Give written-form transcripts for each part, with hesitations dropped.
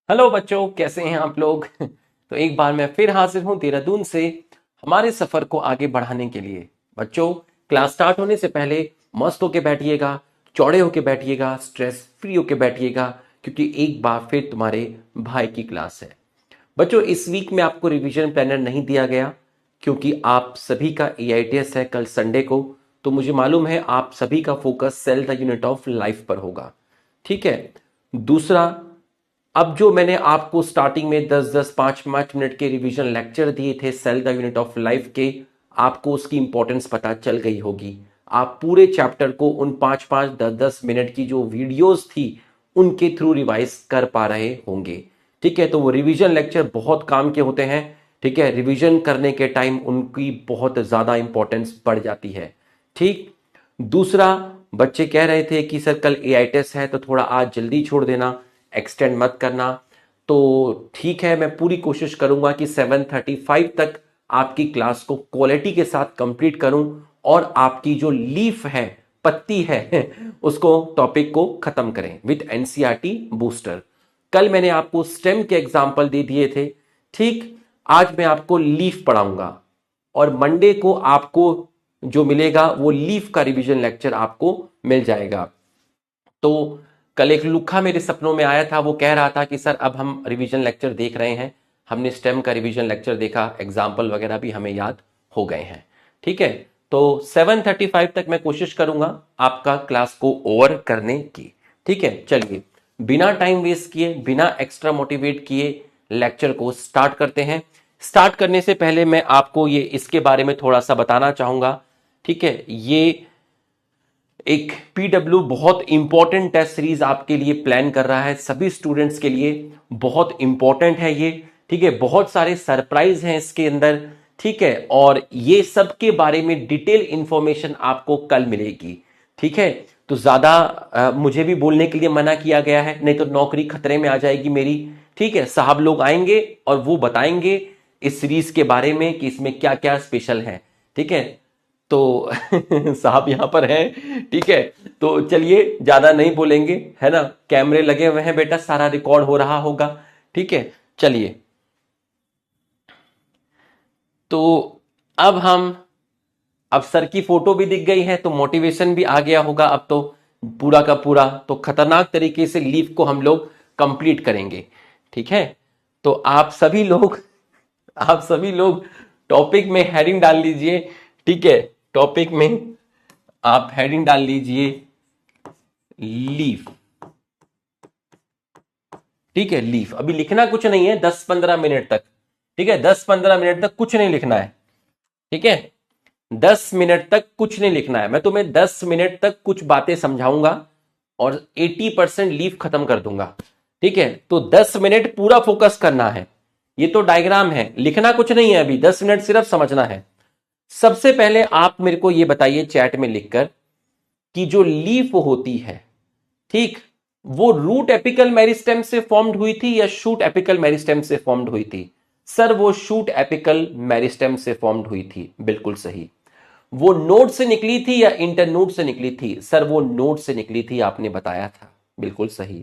Hello बच्चों, कैसे हैं आप लोग। तो एक बार मैं फिर हाजिर हूं देहरादून से हमारे सफर को आगे बढ़ाने के लिए। बच्चों, क्लास स्टार्ट होने से पहले मस्त होके बैठिएगा, चौड़े होके बैठिएगा, स्ट्रेस फ्री होके बैठिएगा, क्योंकि एक बार फिर तुम्हारे भाई की क्लास है। बच्चों, इस वीक में आपको रिवीजन प्लानर नहीं दिया गया क्योंकि आप सभी का एआईटीएस है कल संडे को। तो मुझे मालूम है आप सभी का focus cell the unit of life पर होगा। ठीक है। दूसरा, अब जो मैंने आपको स्टार्टिंग में 10-10 5-5 मिनट के रिवीजन लेक्चर दिए थे cell the unit of life के, आपको उसकी इंपॉर्टेंस पता चल गई होगी। आप पूरे चैप्टर को उन 5-5 10-10 मिनट की जो वीडियोस थी उनके थ्रू रिवाइज कर पा रहे होंगे। ठीक है। तो वो रिवीजन लेक्चर बहुत काम के होते हैं। ठीक है। रिवीजन करने के टाइम उनकी बहुत ज्यादा इंपॉर्टेंस बढ़ जाती है। ठीक। दूसरा, बच्चे कह रहे थे कि सर कल एआई टेस्ट है तो थोड़ा आज जल्दी छोड़ देना, एक्सटेंड मत करना। तो ठीक है, मैं पूरी कोशिश करूंगा कि 7:35 तक आपकी क्लास को क्वालिटी के साथ कंप्लीट करूं और आपकी जो लीफ है, पत्ती है, उसको टॉपिक को खत्म करें विद एनसीईआरटी बूस्टर। कल मैंने आपको स्टेम के एग्जाम्पल दे दिए थे। ठीक। आज मैं आपको लीफ पढ़ाऊंगा और मंडे को आपको जो मिलेगा वो लीफ का रिवीजन लेक्चर आपको मिल जाएगा। तो कल एक लुखा मेरे सपनों में आया था, वो कह रहा था कि सर अब हम रिवीजन लेक्चर देख रहे हैं, हमने स्टेम का रिवीजन लेक्चर देखा, एग्जाम्पल वगैरह भी हमें याद हो गए हैं। ठीक है। तो 7:35 तक मैं कोशिश करूंगा आपका क्लास को ओवर करने की। ठीक है। चलिए, बिना टाइम वेस्ट किए, बिना एक्स्ट्रा मोटिवेट किए लेक्चर को स्टार्ट करते हैं। स्टार्ट करने से पहले मैं आपको ये इसके बारे में थोड़ा सा बताना चाहूंगा। ठीक है। ये एक पीडब्ल्यू बहुत इंपॉर्टेंट टेस्ट सीरीज आपके लिए प्लान कर रहा है, सभी स्टूडेंट्स के लिए बहुत इंपॉर्टेंट है ये। ठीक है। बहुत सारे सरप्राइज हैं इसके अंदर। ठीक है। और ये सब के बारे में डिटेल इंफॉर्मेशन आपको कल मिलेगी। ठीक है। तो ज्यादा मुझे भी बोलने के लिए मना किया गया है, नहीं तो नौकरी खतरे में आ जाएगी मेरी। ठीक है। साहब लोग आएंगे और वो बताएंगे इस सीरीज के बारे में कि इसमें क्या क्या स्पेशल है। ठीक है। तो साहब यहां पर हैं। ठीक है। तो चलिए, ज्यादा नहीं बोलेंगे, है ना। कैमरे लगे हुए हैं बेटा, सारा रिकॉर्ड हो रहा होगा। ठीक है। चलिए, तो अब अब सर की फोटो भी दिख गई है तो मोटिवेशन भी आ गया होगा। अब तो पूरा का पूरा तो खतरनाक तरीके से लीव को हम लोग कंप्लीट करेंगे। ठीक है। तो आप सभी लोग टॉपिक में हेडिंग डाल लीजिए। ठीक है। टॉपिक में आप हेडिंग डाल लीजिए लीफ। ठीक है। लीफ अभी लिखना कुछ नहीं है, 10-15 मिनट तक। ठीक है। 10-15 मिनट तक कुछ नहीं लिखना है। ठीक है। 10 मिनट तक कुछ नहीं लिखना है। मैं तुम्हें 10 मिनट तक कुछ बातें समझाऊंगा और 80% लीफ खत्म कर दूंगा। ठीक है। तो 10 मिनट पूरा फोकस करना है। ये तो डायग्राम है, लिखना कुछ नहीं है, अभी 10 मिनट सिर्फ समझना है। सबसे पहले आप मेरे को ये बताइए चैट में लिखकर कि जो लीफ होती है, ठीक, वो रूट एपिकल मेरिस्टेम से फॉर्म्ड हुई थी या शूट एपिकल मेरिस्टेम से फॉर्म्ड हुई थी। सर वो शूट एपिकल मेरिस्टेम से फॉर्म्ड हुई थी। बिल्कुल सही। वो नोड से निकली थी या इंटरनोड से निकली थी। सर वो नोड से निकली थी, आपने बताया था। बिल्कुल सही।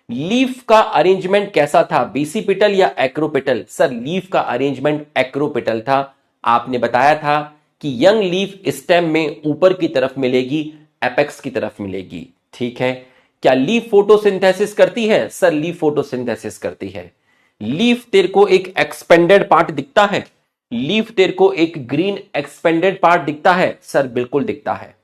लीफ का अरेंजमेंट कैसा था, बीसीपिटल या एक्रोपिटल। सर लीफ का अरेंजमेंट एक्रोपिटल था। आपने बताया था कि यंग लीफ स्टेम में ऊपर की तरफ मिलेगी, एपेक्स की तरफ मिलेगी। ठीक है। क्या लीफ फोटोसिंथेसिस करती है। सर लीफ फोटोसिंथेसिस करती है। लीफ तेरे को एक एक्सपेंडेड पार्ट दिखता है। लीफ तेरे को एक ग्रीन एक्सपेंडेड पार्ट दिखता है। सर बिल्कुल दिखता है।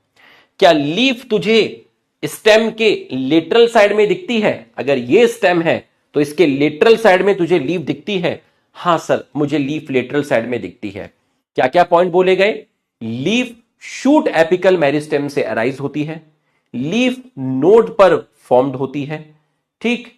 क्या लीफ तुझे स्टेम के लेटरल साइड में दिखती है। अगर ये स्टेम है तो इसके लेटरल साइड में तुझे लीफ दिखती है। हां सर, मुझे लीफ लेटरल साइड में दिखती है। क्या क्या पॉइंट बोले गए। लीफ शूट एपिकल मेरिस्टेम से अराइज होती है। लीफ नोड पर फॉर्म्ड होती है। ठीक।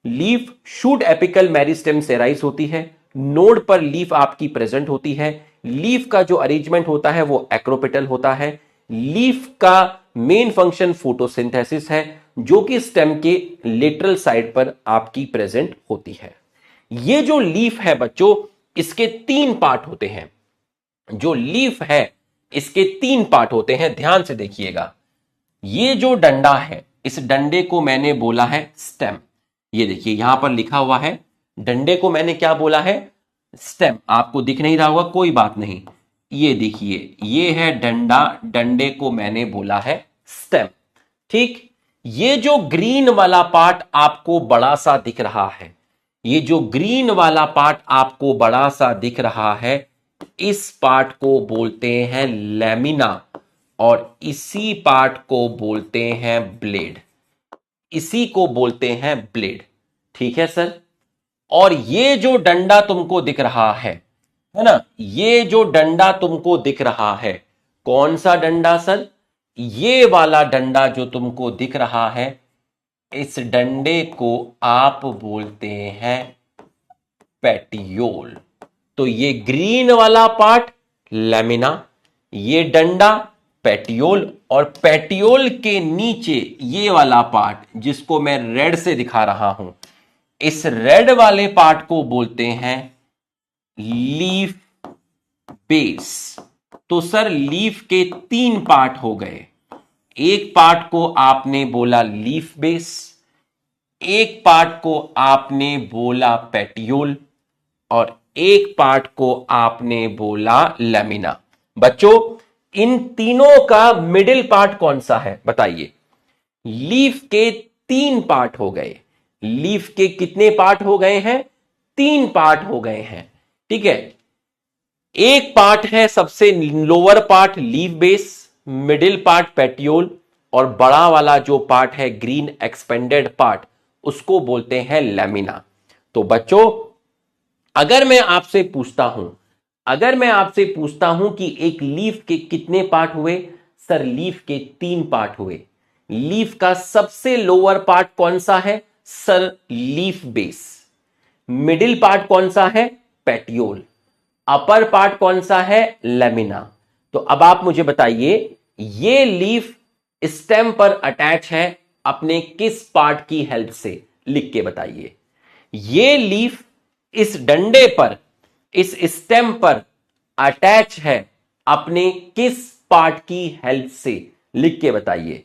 लीफ शूट एपिकल मेरिस्टेम से राइज होती है। नोड पर लीफ आपकी प्रेजेंट होती है। लीफ का जो अरेंजमेंट होता है वो एक्रोपिटल होता है। लीफ का मेन फंक्शन फोटोसिंथेसिस है, जो कि स्टेम के लेटरल साइड पर आपकी प्रेजेंट होती है। ये जो लीफ है बच्चों, इसके 3 पार्ट होते हैं। जो लीफ है इसके 3 पार्ट होते हैं, ध्यान से देखिएगा। ये जो डंडा है, इस डंडे को मैंने बोला है स्टेम। ये देखिए यहां पर लिखा हुआ है, डंडे को मैंने क्या बोला है, स्टेम। आपको दिख नहीं रहा होगा, कोई बात नहीं, ये देखिए ये है डंडा, डंडे को मैंने बोला है स्टेम। ठीक, ये जो ग्रीन वाला पार्ट आपको बड़ा सा दिख रहा है, ये जो ग्रीन वाला पार्ट आपको बड़ा सा दिख रहा है, इस पार्ट को बोलते हैं लैमिना, और इसी पार्ट को बोलते हैं ब्लेड, इसी को बोलते हैं ब्लेड। ठीक है सर। और ये जो डंडा तुमको दिख रहा है ना, ये जो डंडा तुमको दिख रहा है, कौन सा डंडा सर, ये वाला डंडा जो तुमको दिख रहा है, इस डंडे को आप बोलते हैं पेटियोल। तो ये ग्रीन वाला पार्ट लैमिना, ये डंडा पेटियोल, और पेटियोल के नीचे ये वाला पार्ट जिसको मैं रेड से दिखा रहा हूं, इस रेड वाले पार्ट को बोलते हैं लीफ बेस। तो सर लीफ के 3 पार्ट हो गए, एक पार्ट को आपने बोला लीफ बेस, एक पार्ट को आपने बोला पेटियोल, और एक पार्ट को आपने बोला लैमिना। बच्चों इन तीनों का मिडिल पार्ट कौन सा है बताइए। लीफ के 3 पार्ट हो गए, लीफ के कितने पार्ट हो गए हैं, 3 पार्ट हो गए हैं। ठीक है, एक पार्ट है सबसे lower part leaf base, middle part petiole, और बड़ा वाला जो पार्ट है ग्रीन एक्सपेंडेड पार्ट, उसको बोलते हैं लैमिना। तो बच्चों अगर मैं आपसे पूछता हूं कि एक लीफ के कितने पार्ट हुए, सर लीफ के 3 पार्ट हुए। लीफ का सबसे लोअर पार्ट कौन सा है, sir leaf base. Middle part कौन सा है, पेटियोल। अपर पार्ट कौन सा है, लैमिना। तो अब आप मुझे बताइए ये लीफ स्टेम पर अटैच है अपने किस पार्ट की हेल्प से, लिख के बताइए। ये लीफ इस डंडे पर, इस स्टेम पर अटैच है अपने किस पार्ट की हेल्प से, लिख के बताइए।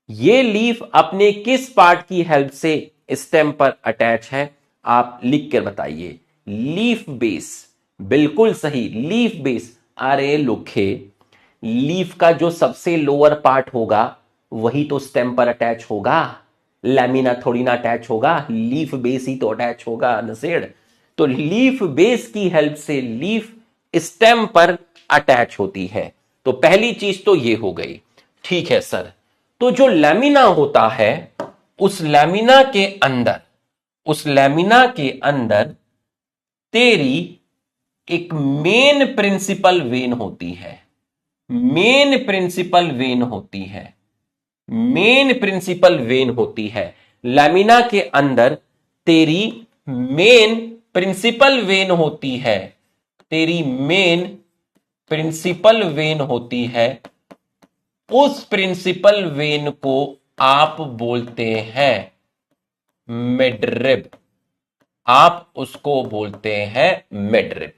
ये लीफ अपने किस पार्ट की हेल्प से स्टेम पर अटैच है, आप लिख कर बताइए। लीफ बेस, बिल्कुल सही, लीफ बेस। अरे लुखे, लीफ का जो सबसे लोअर पार्ट होगा वही तो स्टेम पर अटैच होगा, लैमिना थोड़ी ना अटैच होगा, लीफ बेस ही तो अटैच होगा नसेड़। तो लीफ बेस की हेल्प से लीफ स्टेम पर अटैच होती है। तो पहली चीज तो ये हो गई। ठीक है सर, तो जो लैमिना होता है, उस लैमिना के अंदर तेरी एक मेन प्रिंसिपल वेन होती है, मेन प्रिंसिपल वेन होती है। लैमिना के अंदर तेरी मेन प्रिंसिपल वेन होती है, तेरी मेन प्रिंसिपल वेन होती है। उस प्रिंसिपल वेन को आप बोलते हैं मिडरिब, आप उसको बोलते हैं मिडरिब।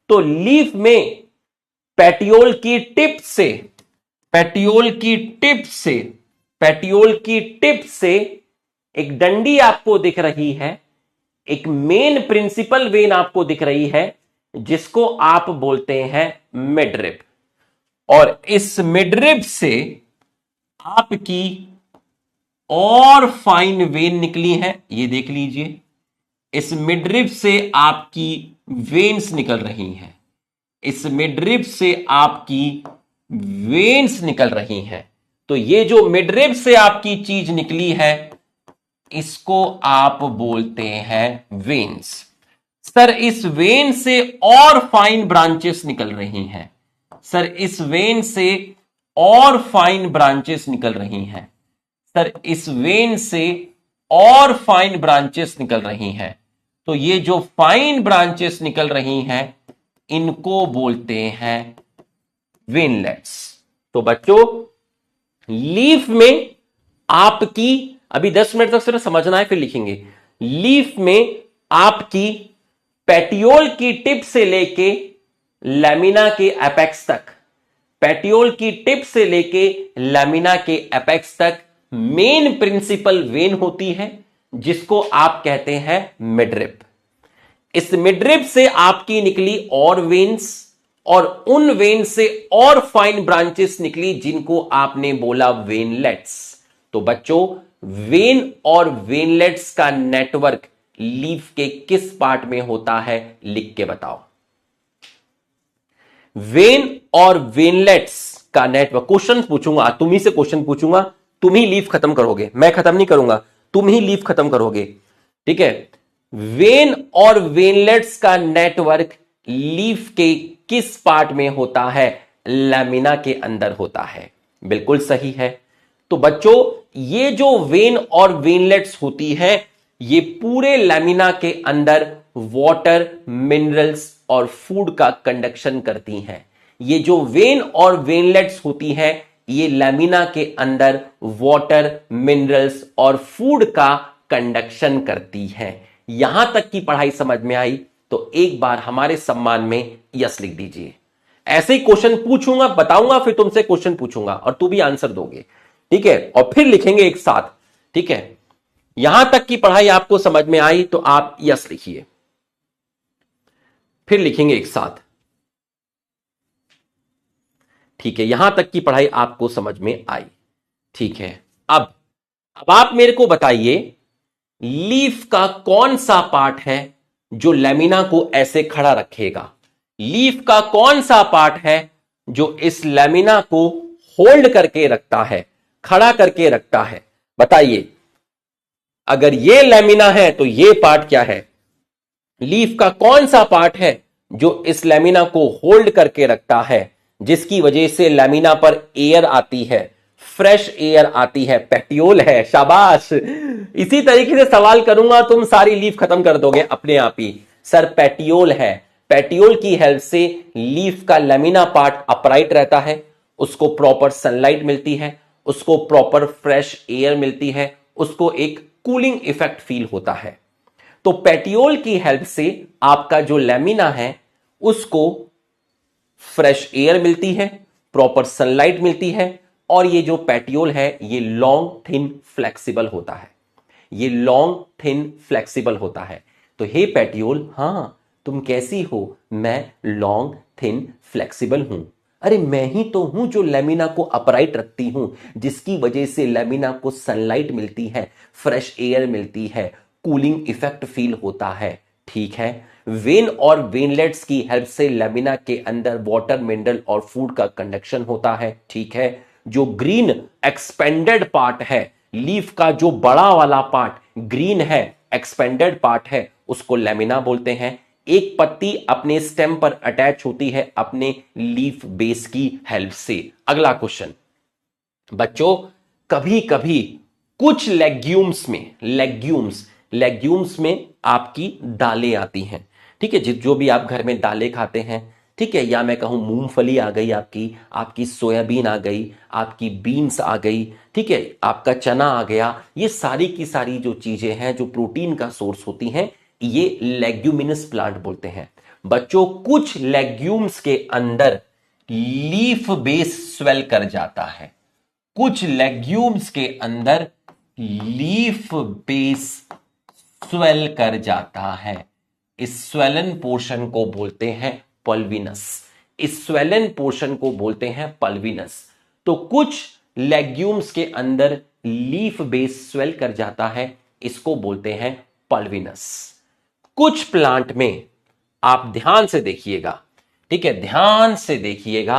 तो लीफ में पेटियोल की टिप से एक डंडी आपको दिख रही है, एक मेन प्रिंसिपल वेन आपको दिख रही है, जिसको आप बोलते हैं मिडरिब। और इस मिडरिब से आपकी और फाइन वेन निकली है, ये देख लीजिए। इस मिडरिब से आपकी वेन्स निकल रही हैं, इस मिडरिब से आपकी वेन्स निकल रही हैं। तो ये जो मिडरिब से आपकी चीज निकली है, इसको आप बोलते हैं वेन्स। सर इस वेन से और फाइन ब्रांचेस निकल रही हैं, सर इस वेन से और फाइन ब्रांचेस निकल रही हैं, सर इस वेन से और फाइन ब्रांचेस निकल रही हैं। तो ये जो फाइन ब्रांचेस निकल रही हैं, इनको बोलते हैं वेनलेट्स। तो बच्चों लीफ में आपकी, अभी 10 मिनट तक सिर्फ समझना है फिर लिखेंगे। लीफ में आपकी पेटियोल की टिप से लेके लैमिना के एपेक्स तक, पेटियोल की टिप से लेके लैमिना के एपेक्स तक मेन प्रिंसिपल वेन होती है, जिसको आप कहते हैं मिडरिप। इस मिडरिप से आपकी निकली और वेन्स, और उन वेन से और फाइन ब्रांचेस निकली जिनको आपने बोला वेनलेट्स। तो बच्चों, वेन और वेनलेट्स का नेटवर्क लीफ के किस पार्ट में होता है, लिख के बताओ। वेन और वेनलेट्स का नेटवर्क, क्वेश्चन पूछूंगा, तुम ही से क्वेश्चन पूछूंगा, तुम ही लीफ खत्म करोगे, मैं खत्म नहीं करूंगा, तुम ही लीफ खत्म करोगे, ठीक है। वेन और वेनलेट्स का नेटवर्क लीफ के किस पार्ट में होता है, लैमिना के अंदर होता है। बिल्कुल सही है। तो बच्चों, ये जो वेन और वेनलेट्स होती है, ये पूरे लैमिना के अंदर वाटर, मिनरल्स और फूड का कंडक्शन करती हैं। ये जो वेन और वेनलेट्स होती हैं, ये लैमिना के अंदर वाटर, मिनरल्स और फूड का कंडक्शन करती हैं। यहां तक की पढ़ाई समझ में आई तो एक बार हमारे सम्मान में यस लिख दीजिए। ऐसे ही क्वेश्चन पूछूंगा, बताऊंगा, फिर तुमसे क्वेश्चन पूछूंगा और तू भी आंसर दोगे, ठीक है, और फिर लिखेंगे एक साथ, ठीक है। यहां तक की पढ़ाई आपको समझ में आई तो आप यस लिखिए, फिर लिखेंगे एक साथ, ठीक है। यहां तक की पढ़ाई आपको समझ में आई, ठीक है। अब आप मेरे को बताइए, लीफ का कौन सा पार्ट है जो लैमिना को ऐसे खड़ा रखेगा? लीफ का कौन सा पार्ट है जो इस लैमिना को होल्ड करके रखता है, खड़ा करके रखता है? बताइए, अगर ये लैमिना है तो ये पार्ट क्या है? लीफ का कौन सा पार्ट है जो इस लैमिना को होल्ड करके रखता है, जिसकी वजह से लैमिना पर एयर आती है, फ्रेश एयर आती है? पेटियोल है। शाबाश। इसी तरीके से सवाल करूंगा, तुम सारी लीफ खत्म कर दोगे अपने आप ही। सर, पेटियोल है। पेटियोल की हेल्प से लीफ का लैमिना पार्ट अपराइट रहता है, उसको प्रॉपर सनलाइट मिलती है, उसको प्रॉपर फ्रेश एयर मिलती है, उसको एक कूलिंग इफेक्ट फील होता है। तो पेटियोल की हेल्प से आपका जो लैमिना है उसको फ्रेश एयर मिलती है, प्रॉपर सनलाइट मिलती है, और ये जो पेटियोल है ये लॉन्ग थिन फ्लेक्सिबल होता है। ये लॉन्ग थिन फ्लेक्सिबल होता है। तो हे पेटियोल, हां तुम कैसी हो? मैं लॉन्ग थिन फ्लेक्सिबल हूं। अरे मैं ही तो हूं जो लैमिना को अपराइट रखती हूं, जिसकी वजह से लैमिना को सनलाइट मिलती है, फ्रेश एयर मिलती है, कूलिंग इफेक्ट फील होता है, ठीक है। वेन और वेनलेट्स की हेल्प से लैमिना के अंदर वाटर, मिनरल और फूड का कंडक्शन होता है, ठीक है। जो ग्रीन एक्सपेंडेड पार्ट है, लीफ का जो बड़ा वाला पार्ट ग्रीन है, एक्सपेंडेड पार्ट है, उसको लैमिना बोलते हैं। एक पत्ती अपने स्टेम पर अटैच होती है अपने लीफ बेस की हेल्प से। अगला क्वेश्चन बच्चों, कभी कभी कुछ लेग्यूम्स में आपकी दालें आती हैं, ठीक है। जो भी आप घर में दालें खाते हैं, ठीक है, या मैं कहूं मूंगफली आ गई, आपकी सोयाबीन आ गई, आपकी बीन्स आ गई, ठीक है, आपका चना आ गया, ये सारी की सारी जो चीजें हैं जो प्रोटीन का सोर्स होती हैं, ये लेग्यूमिनस प्लांट बोलते हैं। बच्चों, कुछ लेग्यूम्स के अंदर लीफ बेस स्वेल कर जाता है। कुछ लेग्यूम्स के अंदर लीफ बेस स्वेल कर जाता है। इस स्वेलन पोर्शन को बोलते हैं पल्विनस। इस स्वेलन पोर्शन को बोलते हैं पल्विनस। तो कुछ लेग्यूम्स के अंदर लीफ बेस स्वेल कर जाता है, इसको बोलते हैं पल्विनस। कुछ प्लांट में आप ध्यान से देखिएगा, ठीक है, ध्यान से देखिएगा,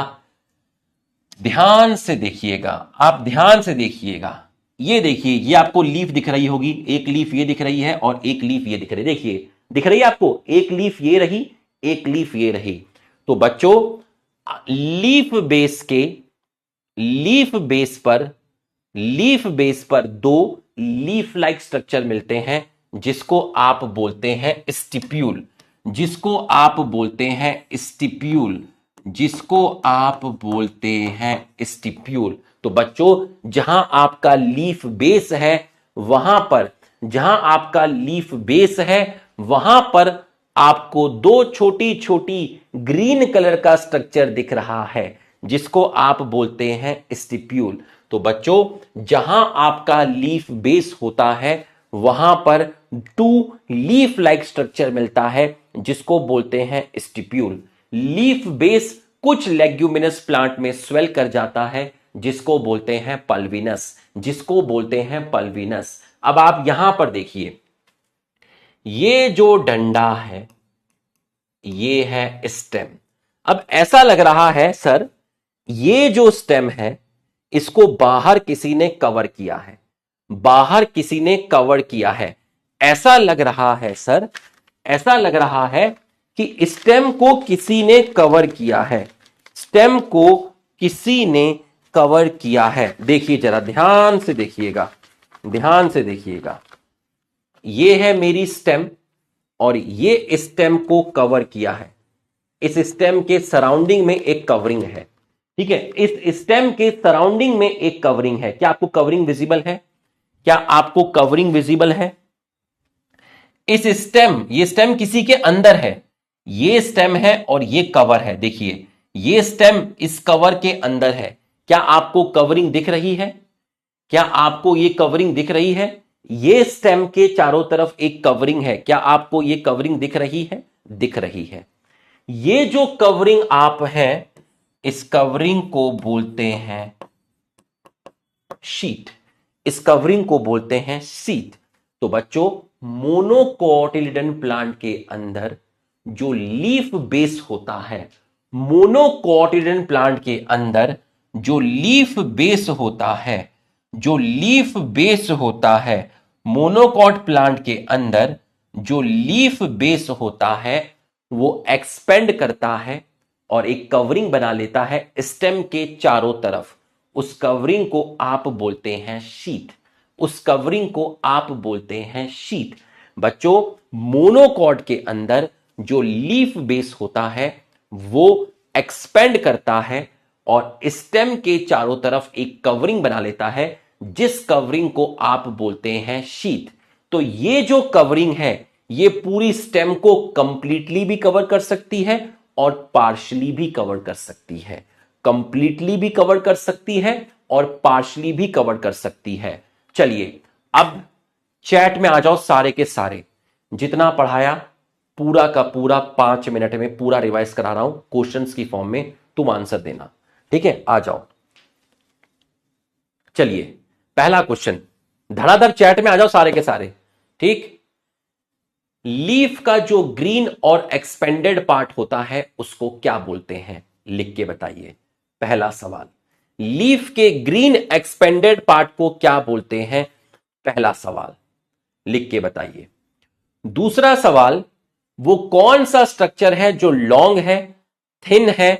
आप ध्यान से देखिएगा। ये देखिए, ये आपको लीफ दिख रही होगी, एक लीफ ये दिख रही है और एक लीफ ये दिख रही है। देखिए, दिख रही है आपको, एक लीफ ये रही, एक लीफ ये रही। तो बच्चों, लीफ बेस पर दो लीफ लाइक स्ट्रक्चर मिलते हैं, जिसको आप बोलते हैं स्टिप्यूल, जिसको आप बोलते हैं स्टिप्यूल। तो बच्चों, जहां आपका लीफ बेस है, वहां पर आपको दो छोटी छोटी ग्रीन कलर का स्ट्रक्चर दिख रहा है, जिसको आप बोलते हैं स्टिप्यूल। तो बच्चों, जहां आपका लीफ बेस होता है वहां पर टू लीफ लाइक स्ट्रक्चर मिलता है जिसको बोलते हैं स्टिप्यूल। लीफ बेस कुछ लेग्यूमिनस प्लांट में स्वेल कर जाता है जिसको बोलते हैं पल्विनस, जिसको बोलते हैं पल्विनस। अब आप यहां पर देखिए, ये जो डंडा है ये है स्टेम। अब ऐसा लग रहा है सर ये जो स्टेम है इसको बाहर किसी ने कवर किया है, बाहर किसी ने कवर किया है, ऐसा लग रहा है सर, ऐसा लग रहा है कि स्टेम को किसी ने कवर किया है, स्टेम को किसी ने कवर किया है। देखिए जरा ध्यान से देखिएगा, ध्यान से देखिएगा, ये है मेरी स्टेम और ये स्टेम को कवर किया है। इस स्टेम के सराउंडिंग में एक कवरिंग है, ठीक है, इस स्टेम के सराउंडिंग में एक कवरिंग है। क्या आपको कवरिंग विजिबल है? क्या आपको कवरिंग विजिबल है? इस स्टेम, ये स्टेम किसी के अंदर है, ये स्टेम है और ये कवर है। देखिए ये स्टेम इस कवर के अंदर है। क्या आपको कवरिंग दिख रही है? क्या आपको ये कवरिंग दिख रही है? ये स्टेम के चारों तरफ एक कवरिंग है। क्या आपको ये कवरिंग दिख रही है? दिख रही है। ये जो कवरिंग आप है इस कवरिंग को बोलते हैं शीट, इस कवरिंग को बोलते हैं शीट। तो बच्चों मोनोकोटिलिडन प्लांट के अंदर जो लीफ बेस होता है, मोनोकोटिलिडन प्लांट के अंदर जो लीफ बेस होता है, जो लीफ बेस होता है, मोनोकॉट प्लांट के अंदर जो लीफ बेस होता है वो एक्सपेंड करता है और एक कवरिंग बना लेता है स्टेम के चारों तरफ। उस कवरिंग को आप बोलते हैं शीट, उस कवरिंग को आप बोलते हैं शीट। बच्चों मोनोकॉट के अंदर जो लीफ बेस होता है वो एक्सपेंड करता है और स्टेम के चारों तरफ एक कवरिंग बना लेता है जिस कवरिंग को आप बोलते हैं शीट। तो ये जो कवरिंग है ये पूरी स्टेम को कंप्लीटली भी कवर कर सकती है और पार्शली भी कवर कर सकती है, कंप्लीटली भी कवर कर सकती है और पार्शली भी कवर कर सकती है। चलिए अब चैट में आ जाओ सारे के सारे, जितना पढ़ाया पूरा का पूरा 5 मिनट में पूरा रिवाइज करा रहा हूं क्वेश्चंस की फॉर्म में, तुम आंसर देना, ठीक है? आ जाओ। चलिए पहला क्वेश्चन, धड़ाधड़ चैट में आ जाओ सारे के सारे, ठीक। लीफ का जो ग्रीन और एक्सपेंडेड पार्ट होता है उसको क्या बोलते हैं? लिख के बताइए। पहला सवाल, लीफ के ग्रीन एक्सपेंडेड पार्ट को क्या बोलते हैं? पहला सवाल लिख के बताइए। दूसरा सवाल, वो कौन सा स्ट्रक्चर है जो लॉन्ग है, थिन है,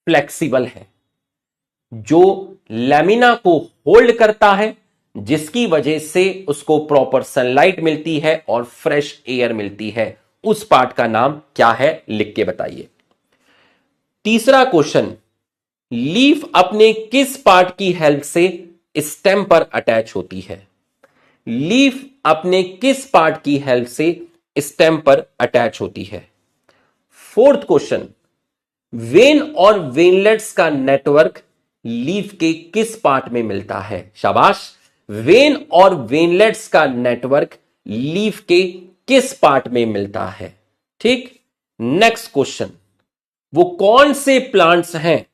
फ्लेक्सिबल है, जो लैमिना को होल्ड करता है, जिसकी वजह से उसको प्रॉपर सनलाइट मिलती है और फ्रेश एयर मिलती है, उस पार्ट का नाम क्या है? लिख के बताइए। तीसरा क्वेश्चन, लीफ अपने किस पार्ट की हेल्प से स्टेम पर अटैच होती है? लीफ अपने किस पार्ट की हेल्प से स्टेम पर अटैच होती है? फोर्थ क्वेश्चन, वेन और वेनलेट्स का नेटवर्क लीफ के किस पार्ट में मिलता है? शाबाश, वेन और वेनलेट्स का नेटवर्क लीफ के किस पार्ट में मिलता है? ठीक। नेक्स्ट क्वेश्चन, वो कौन से प्लांट्स हैं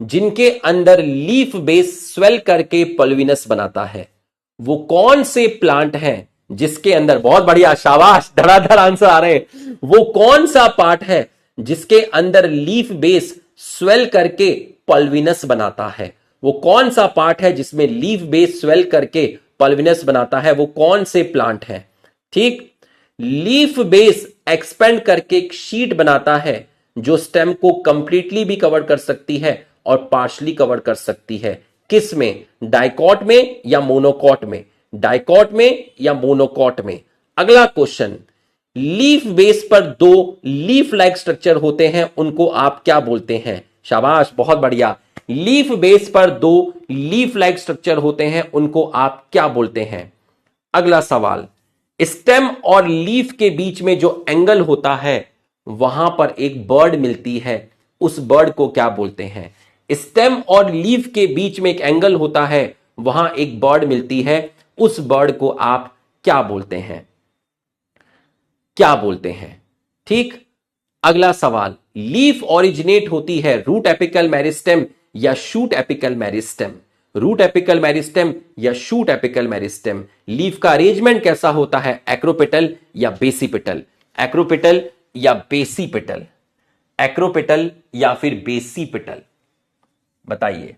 जिनके अंदर लीफ बेस स्वेल करके पल्विनस बनाता है? वो कौन से प्लांट हैं जिसके अंदर, बहुत बढ़िया, शाबाश, धड़ाधड़ आंसर आ रहे हैं। वो कौन सा पार्ट है जिसके अंदर लीफ बेस स्वेल करके पल्विनस बनाता है? वो कौन सा पार्ट है जिसमें लीफ बेस स्वेल करके पल्विनस बनाता है? वो कौन से प्लांट है? ठीक। लीफ बेस एक्सपेंड करके एक शीट बनाता है जो स्टेम को कंप्लीटली भी कवर कर सकती है और पार्शली कवर कर सकती है। किस में? डाइकॉट में या मोनोकॉट में? डाइकॉट में या मोनोकॉट में? अगला क्वेश्चन, लीफ बेस पर 2 लीफ लाइक स्ट्रक्चर होते हैं, उनको आप क्या बोलते हैं? शाबाश, बहुत बढ़िया। लीफ बेस पर 2 लीफ लाइक स्ट्रक्चर होते हैं, उनको आप क्या बोलते हैं? अगला सवाल, स्टेम और लीफ के बीच में जो एंगल होता है वहां पर एक बर्ड मिलती है, उस बर्ड को क्या बोलते हैं? स्टेम और लीफ के बीच में एक एंगल होता है, वहां एक बर्ड मिलती है, उस बर्ड को आप क्या बोलते हैं, क्या बोलते हैं। ठीक, अगला सवाल, लीफ ओरिजिनेट होती है रूट एपिकल मेरिस्टेम या shoot apical meristem, root apical meristem या शूट एपिकल मेरिस्टेम। लीफ का अरेंजमेंट कैसा होता है, एक्रोपेटल या बेसिपेटल, एक्रोपेटल या बेसिपेटल, एक्रोपेटल या फिर बेसिपेटल, बताइए।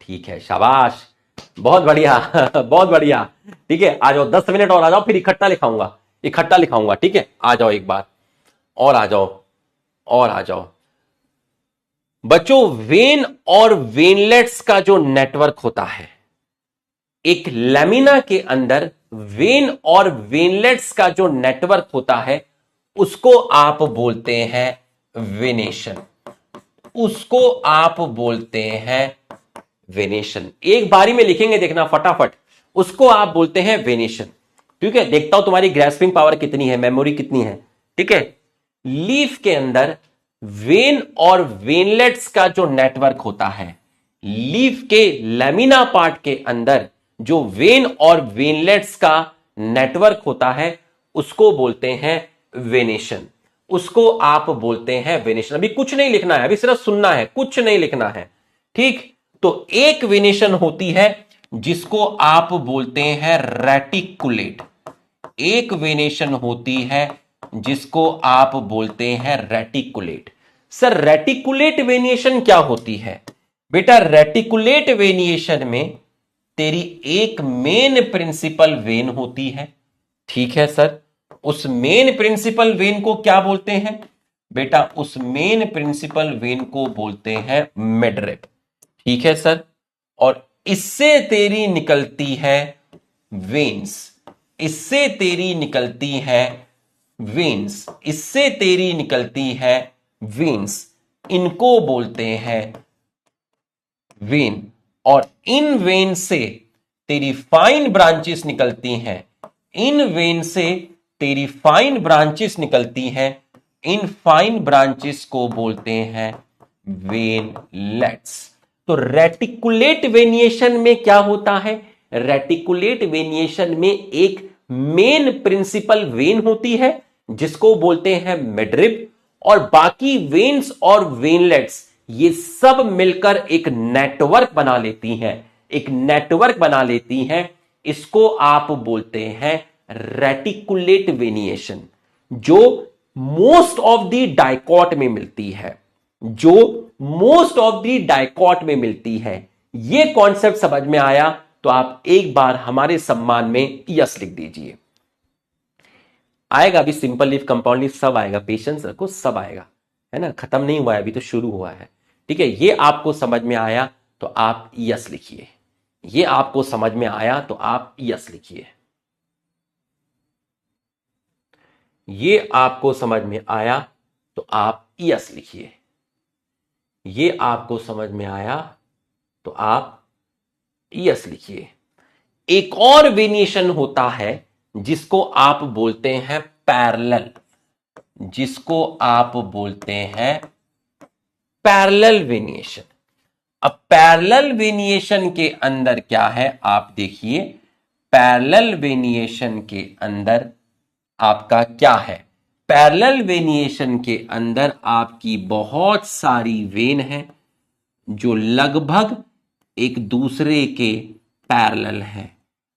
ठीक है, शाबाश, बहुत बढ़िया बहुत बढ़िया। ठीक है, आ जाओ, 10 मिनट और आ जाओ, फिर इकट्ठा लिखाऊंगा, इकट्ठा लिखाऊंगा। ठीक है, आ जाओ एक बार और, आ जाओ और आ जाओ बच्चों। वेन और वेनलेट्स का जो नेटवर्क होता है, एक लैमिना के अंदर वेन और वेनलेट्स का जो नेटवर्क होता है, उसको आप बोलते हैं वेनेशन, उसको आप बोलते हैं वेनेशन। एक बारी में लिखेंगे, देखना फटाफट, उसको आप बोलते हैं वेनेशन। ठीक है, देखता हूं तुम्हारी ग्रैस्पिंग पावर कितनी है, मेमोरी कितनी है। ठीक है, लीफ के अंदर वेन और वेनलेट्स का जो नेटवर्क होता है, लीफ के लैमिना पार्ट के अंदर जो वेन और वेनलेट्स का नेटवर्क होता है, उसको बोलते हैं वेनेशन, उसको आप बोलते हैं वेनेशन। अभी कुछ नहीं लिखना है, अभी सिर्फ सुनना है, कुछ नहीं लिखना है। ठीक, तो एक वेनेशन होती है जिसको आप बोलते हैं रेटिकुलेट, एक वेनेशन होती है जिसको आप बोलते हैं रेटिकुलेट। सर रेटिकुलेट वेनिएशन क्या होती है? बेटा रेटिकुलेट वेनिएशन में तेरी एक मेन प्रिंसिपल वेन होती है। ठीक है सर, उस मेन प्रिंसिपल वेन को क्या बोलते हैं? बेटा उस मेन प्रिंसिपल वेन को बोलते हैं मिडरिप। ठीक है सर, और इससे तेरी निकलती है वेन्स, इससे तेरी निकलती है वेन्स, इससे तेरी निकलती है वेन्स, इनको बोलते हैं वेन। और इन वेन से तेरी फाइन ब्रांचेस निकलती हैं, इन वेन से तेरी फाइन ब्रांचेस निकलती हैं, इन फाइन ब्रांचेस को बोलते हैं वेनलेट्स। तो रेटिकुलेट वेनिएशन में क्या होता है? रेटिकुलेट वेनिएशन में एक मेन प्रिंसिपल वेन होती है जिसको बोलते हैं मिडरिप, और बाकी वेन्स और वेनलेट्स ये सब मिलकर एक नेटवर्क बना लेती हैं, एक नेटवर्क बना लेती हैं। इसको आप बोलते हैं रेटिकुलेट वेनिएशन, जो मोस्ट ऑफ द डाइकॉट में मिलती है, जो मोस्ट ऑफ द डाइकॉट में मिलती है। ये कॉन्सेप्ट समझ में आया तो आप एक बार हमारे सम्मान में यस लिख दीजिए। आएगा अभी सिंपल लीफ, कंपाउंड लीफ सब आएगा, पेशेंस रखो, सब आएगा, है ना, खत्म नहीं हुआ है, अभी तो शुरू हुआ है। ठीक है, ये आपको समझ में आया तो आप यस लिखिए, ये आपको समझ में आया तो आप यस लिखिए, ये आपको समझ में आया तो आप यस लिखिए, ये आपको समझ में आया तो आप यस लिखिए। एक और वेरिएशन होता है जिसको आप बोलते हैं पैरेलल, जिसको आप बोलते हैं पैरेलल वेरिएशन। अब पैरेलल वेरिएशन के अंदर क्या है आप देखिए, पैरेलल वेरिएशन के अंदर आपका क्या है? पैरेलल वेरिएशन के अंदर आपकी बहुत सारी वेन हैं जो लगभग एक दूसरे के पैरेलल हैं,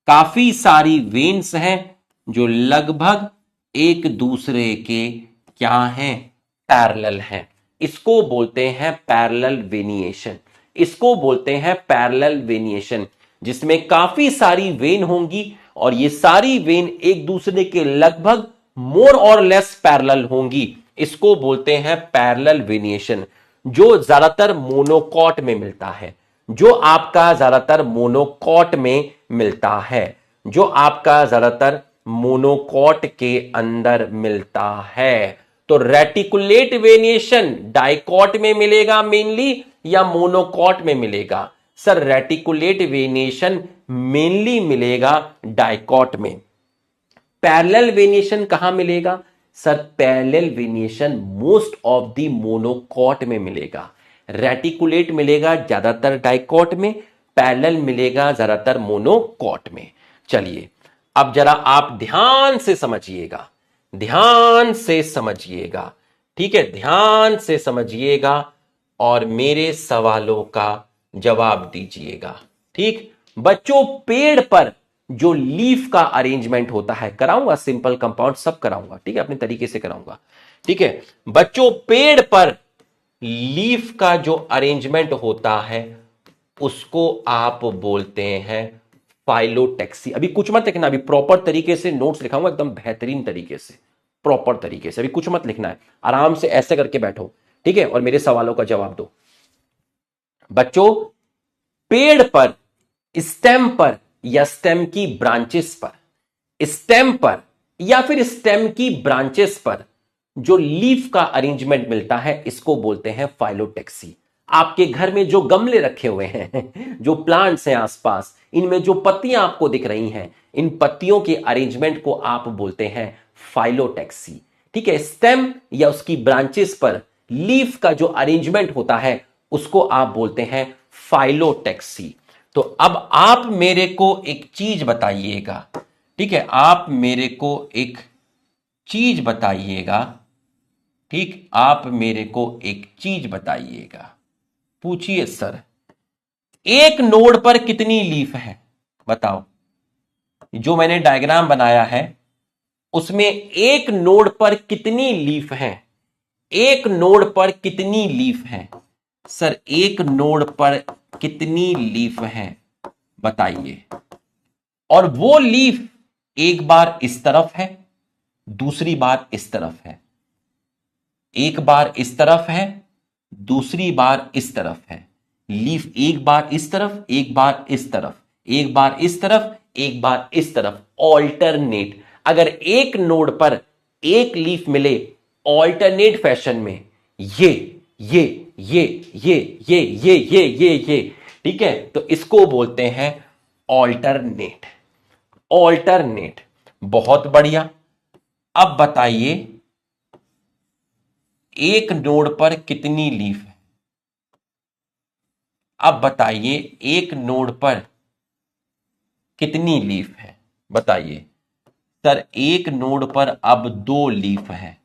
काफी सारी वेन्स हैं जो लगभग एक दूसरे के क्या हैं? पैरेलल हैं। इसको बोलते हैं पैरेलल वेरिएशन, इसको बोलते हैं पैरेलल वेरिएशन, जिसमें काफी सारी वेन होंगी और ये सारी वेन एक दूसरे के लगभग मोर और लेस पैरेलल होंगी। इसको बोलते हैं पैरेलल वेरिएशन, जो ज्यादातर मोनोकॉट में मिलता है, जो आपका ज्यादातर मोनोकॉट में मिलता है, जो आपका ज्यादातर मोनोकॉट के अंदर मिलता है। तो रेटिकुलेट वेरिएशन डाइकॉट में मिलेगा मेनली या मोनोकॉट में मिलेगा? सर रेटिकुलेट वेरिएशन मेनली मिलेगा डाइकॉट में। पैरेलल वेरिएशन कहां मिलेगा? Sir parallel variation most of the monocot में मिलेगा। रेटिकुलेट मिलेगा ज्यादातर डाइकॉट में, पैरेलल मिलेगा ज्यादातर मोनोकॉट में। चलिए अब जरा आप ध्यान से समझिएगा, ध्यान से समझिएगा, ठीक है, ध्यान से समझिएगा और मेरे सवालों का जवाब दीजिएगा। ठीक बच्चों, पेड़ पर जो लीफ का अरेंजमेंट होता है, कराऊंगा सिंपल कंपाउंड सब कराऊंगा, ठीक है, अपने तरीके से कराऊंगा। ठीक है बच्चों, पेड़ पर लीफ का जो अरेंजमेंट होता है उसको आप बोलते हैं फाइलोटैक्सी। अभी कुछ मत लिखना, अभी प्रॉपर तरीके से नोट्स लिखाऊंगा एकदम बेहतरीन तरीके से, प्रॉपर तरीके से। अभी कुछ मत लिखना है, आराम से ऐसे करके बैठो, ठीक है, और मेरे सवालों का जवाब दो। बच्चों, पेड़ पर स्टेम पर या स्टेम की ब्रांचेस पर, स्टेम पर या फिर स्टेम की ब्रांचेस पर जो लीफ का अरेंजमेंट मिलता है इसको बोलते हैं फाइलोटैक्सी। आपके घर में जो गमले रखे हुए हैं, जो प्लांट्स हैं आसपास, इनमें जो पत्तियां आपको दिख रही हैं, इन पत्तियों के अरेंजमेंट को आप बोलते हैं फाइलोटैक्सी। ठीक है, स्टेम या उसकी ब्रांचेस पर लीफ का जो अरेंजमेंट होता है उसको आप बोलते हैं फाइलोटैक्सी। तो अब आप मेरे को एक चीज बताइएगा, ठीक है, आप मेरे को एक चीज बताइएगा, ठीक, आप मेरे को एक चीज बताइएगा। पूछिए सर, एक नोड पर कितनी लीफ है बताओ। जो मैंने डायग्राम बनाया है उसमें एक नोड पर कितनी लीफ है, एक नोड पर कितनी लीफ है सर, एक नोड पर कितनी लीफ है बताइए। और वो लीफ एक बार इस तरफ है, दूसरी बार इस तरफ है, एक बार इस तरफ है, दूसरी बार इस तरफ है। लीफ एक बार इस तरफ, एक बार इस तरफ, एक बार इस तरफ, एक बार इस तरफ, ऑल्टरनेट। अगर एक नोड पर एक लीफ मिले ऑल्टरनेट फैशन में, ये ये ये ये ये ये ये ये, ठीक है, तो इसको बोलते हैं ऑल्टरनेट, ऑल्टरनेट। बहुत बढ़िया। अब बताइए एक नोड पर कितनी लीफ है, अब बताइए एक नोड पर कितनी लीफ है बताइए। सर एक नोड पर अब 2 लीफ है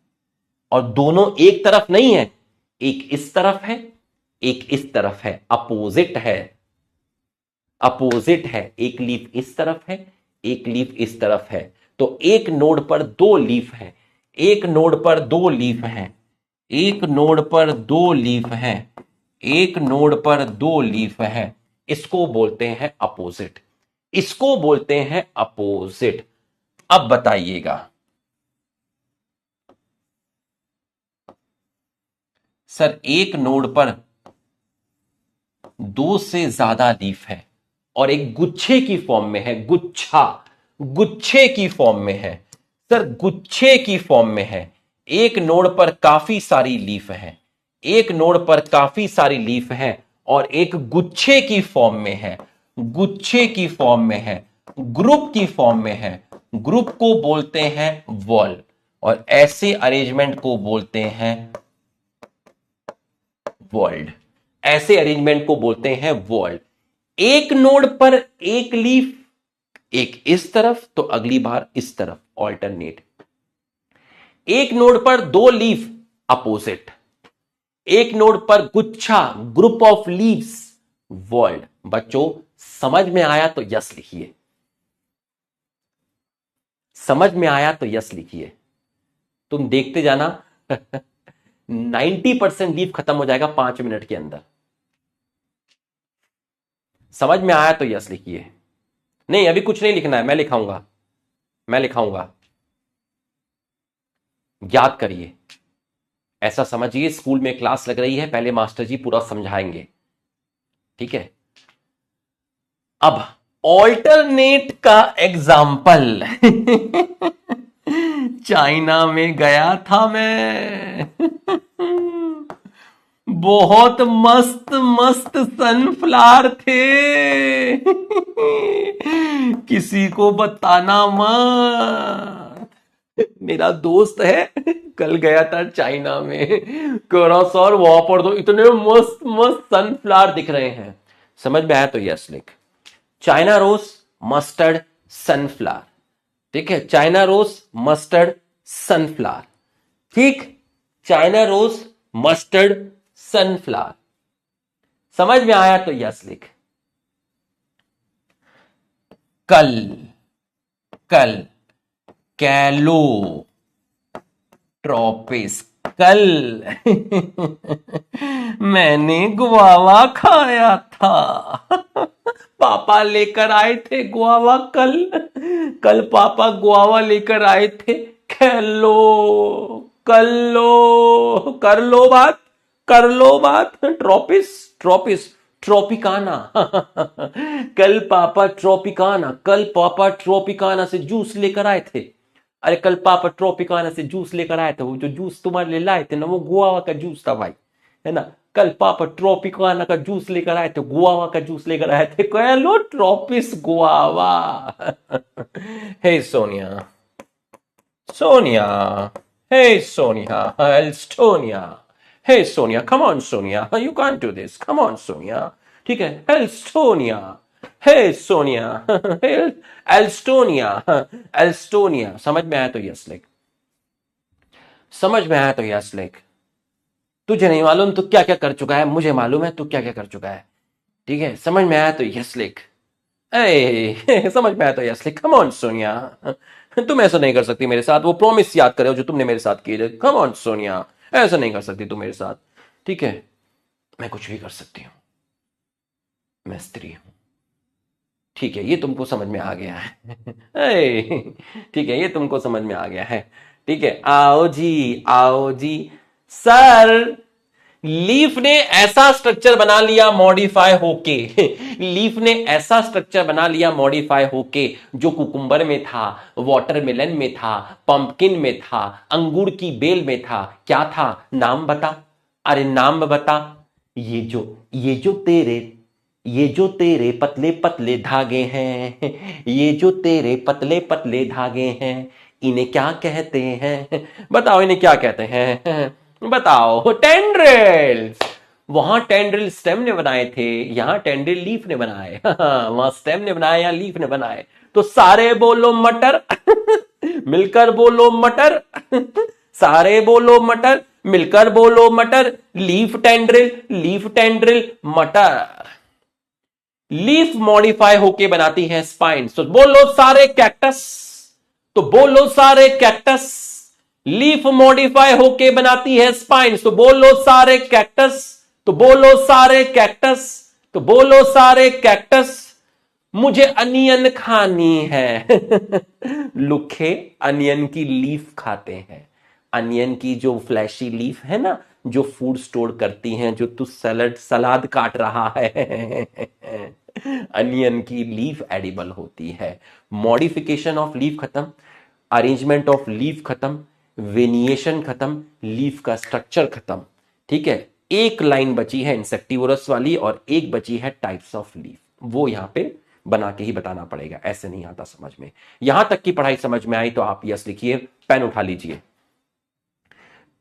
और दोनों एक तरफ नहीं है, एक इस तरफ है, एक इस तरफ है, अपोजिट है, अपोजिट है। एक लीफ इस तरफ है, एक लीफ इस तरफ है। तो एक नोड पर 2 लीफ है, एक नोड पर 2 लीफ है, एक नोड पर 2 लीफ है, एक नोड पर 2 लीफ है। इसको बोलते हैं अपोजिट, इसको बोलते हैं अपोजिट। अब बताइएगा सर एक नोड पर 2 से ज्यादा लीफ है और एक गुच्छे की फॉर्म में है, गुच्छा, गुच्छे की फॉर्म में है सर, गुच्छे की फॉर्म में है। एक नोड पर काफी सारी लीफ है, एक नोड पर काफी सारी लीफ है और एक गुच्छे की फॉर्म में है, गुच्छे की फॉर्म में है, ग्रुप की फॉर्म में है। ग्रुप को बोलते हैं वॉल और ऐसे अरेंजमेंट को बोलते हैं वर्ल्ड, ऐसे अरेंजमेंट को बोलते हैं वर्ल्ड। एक नोड पर एक लीफ, एक इस तरफ तो अगली बार इस तरफ, ऑल्टरनेट। एक नोड पर 2 लीफ, अपोजिट। एक नोड पर गुच्छा, ग्रुप ऑफ लीव्स, वर्ल्ड। बच्चों समझ में आया तो यस लिखिए, समझ में आया तो यस लिखिए। तुम देखते जाना 90% लीफ खत्म हो जाएगा 5 मिनट के अंदर। समझ में आया तो यस लिखिए। नहीं अभी कुछ नहीं लिखना है, मैं लिखाऊंगा, मैं लिखाऊंगा। याद करिए, ऐसा समझिए स्कूल में क्लास लग रही है, पहले मास्टर जी पूरा समझाएंगे, ठीक है। अब ऑल्टरनेट का एग्जाम्पल चाइना में गया था मैं बहुत मस्त मस्त सनफ्लावर थे किसी को बताना मत, मेरा दोस्त है कल गया था चाइना में, करा सर वहां पर तो इतने मस्त मस्त सनफ्लावर दिख रहे हैं। समझ में आया तो यस लिख। China rose mustard sunflower. ठीक है, चाइना रोज मस्टर्ड सनफ्लावर। ठीक, चाइना रोज मस्टर्ड सनफ्लावर। समझ में आया तो यस लिख। कल, कल कैलो ट्रोपिस, कल मैंने गुआवा खाया था। पापा लेकर आए थे गुआवा कल, कल पापा गुआवा लेकर आए थे। खेलो, कर लो, कर लो बात, कर लो बात। ट्रोपिस, ट्रोपिस, ट्रोपिकाना। कल पापा ट्रोपिकाना, कल पापा ट्रोपिकाना से जूस लेकर आए थे। अरे कल पापा ट्रोपिकाना से जूस लेकर आए थे, वो जो जूस तुम्हारे लिए लाए थे ना, वो गुआवा का जूस था भाई, है ना। कल पापा ट्रोपिकाना का जूस लेकर आए थे, गुआवा का जूस लेकर आए थे। कह लो ट्रोपिस guava. Hey Sonia, Sonia, hey Sonia, Alstonia, hey Sonia, come on Sonia, you can do this, come on Sonia. ठीक है, Alstonia, hey Sonia, Alstonia, Alstonia. समझ में आया तो यस लिख, समझ में आया तो यस लिख। तुझे नहीं मालूम तू क्या क्या कर चुका है, मुझे मालूम है तू क्या क्या कर चुका है। ठीक है, समझ में आया तो यस लिख। ए, समझ में आया तो यस लिख। कम ऑन सोनिया, तुम ऐसा नहीं कर सकती मेरे साथ। वो प्रॉमिस याद करो जो तुमने मेरे साथ किए थे। कम ऑन सोनिया, ऐसा नहीं कर सकती तुम मेरे साथ। ठीक है, मैं कुछ भी कर सकती हूं, मैं स्त्री हूं। ठीक है, ये तुमको समझ में आ गया है। ए, ठीक है, ये तुमको समझ में आ गया है। ठीक है, आओ जी, आओ जी। सर, लीफ ने ऐसा स्ट्रक्चर बना लिया मॉडिफाई होके, लीफ ने ऐसा स्ट्रक्चर बना लिया मॉडिफाई होके, जो कुकुम्बर में था, वाटरमेलन में था, पंपकिन में था, अंगूर की बेल में था। क्या था? नाम बता, अरे नाम बता। ये जो तेरे पतले पतले धागे हैं, ये जो तेरे पतले पतले धागे हैं, इन्हें क्या कहते हैं? बताओ इन्हें क्या कहते हैं? बताओ। टेंड्रिल्स। वहां टेंड्रिल स्टेम ने बनाए थे, यहां टेंड्रिल लीफ ने बनाए। वहां स्टेम ने बनाए, यहां लीफ ने बनाए। तो सारे बोलो मटर। मिलकर बोलो मटर। सारे बोलो मटर, मिलकर बोलो मटर। लीफ टेंड्रिल, लीफ टेंड्रिल, मटर। लीफ मॉडिफाई होके बनाती है स्पाइन्स। तो बोलो सारे कैक्टस, तो बोलो सारे कैक्टस। लीफ मॉडिफाई होके बनाती है स्पाइन्स। तो बोलो सारे कैक्टस, तो बोलो सारे कैक्टस, तो बोलो सारे कैक्टस। मुझे अनियन खानी है। लुखे अनियन की लीफ खाते हैं। अनियन की जो फ्लैशी लीफ है ना, जो फूड स्टोर करती हैं, जो तू सलाद काट रहा है। अनियन की लीफ एडिबल होती है। मॉडिफिकेशन ऑफ लीफ खत्म, अरेंजमेंट ऑफ लीफ खत्म, वेनिएशन खत्म, लीफ का स्ट्रक्चर खत्म। ठीक है, एक लाइन बची है इंसेक्टिवोरस वाली और एक बची है टाइप्स ऑफ लीफ। वो यहां पे बना के ही बताना पड़ेगा, ऐसे नहीं आता समझ में। यहां तक की पढ़ाई समझ में आई तो आप यस लिखिए। पेन उठा लीजिए,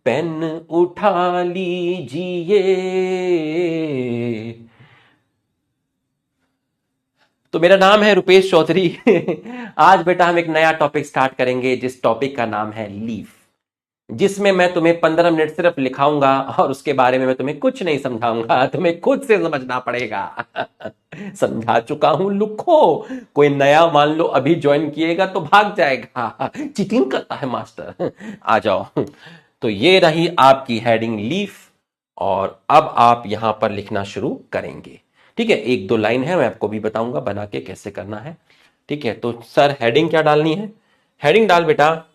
पेन उठा लीजिए। तो मेरा नाम है रुपेश चौधरी। आज बेटा हम एक नया टॉपिक स्टार्ट करेंगे, जिस टॉपिक का नाम है लीफ, जिसमें मैं तुम्हें 15 मिनट सिर्फ लिखाऊंगा और उसके बारे में मैं तुम्हें कुछ नहीं समझाऊंगा, तुम्हें खुद से समझना पड़ेगा। समझा चुका हूं, लिखो। कोई नया मान लो अभी ज्वाइन किएगा तो भाग जाएगा, चीटिंग करता है मास्टर। आ जाओ। तो ये रही आपकी हेडिंग लीफ, और अब आप यहां पर लिखना शुरू करेंगे। ठीक है, एक दो लाइन है, मैं आपको भी बताऊंगा बना के कैसे करना है। ठीक है, तो सर हेडिंग क्या डालनी है? हेडिंग डाल बेटा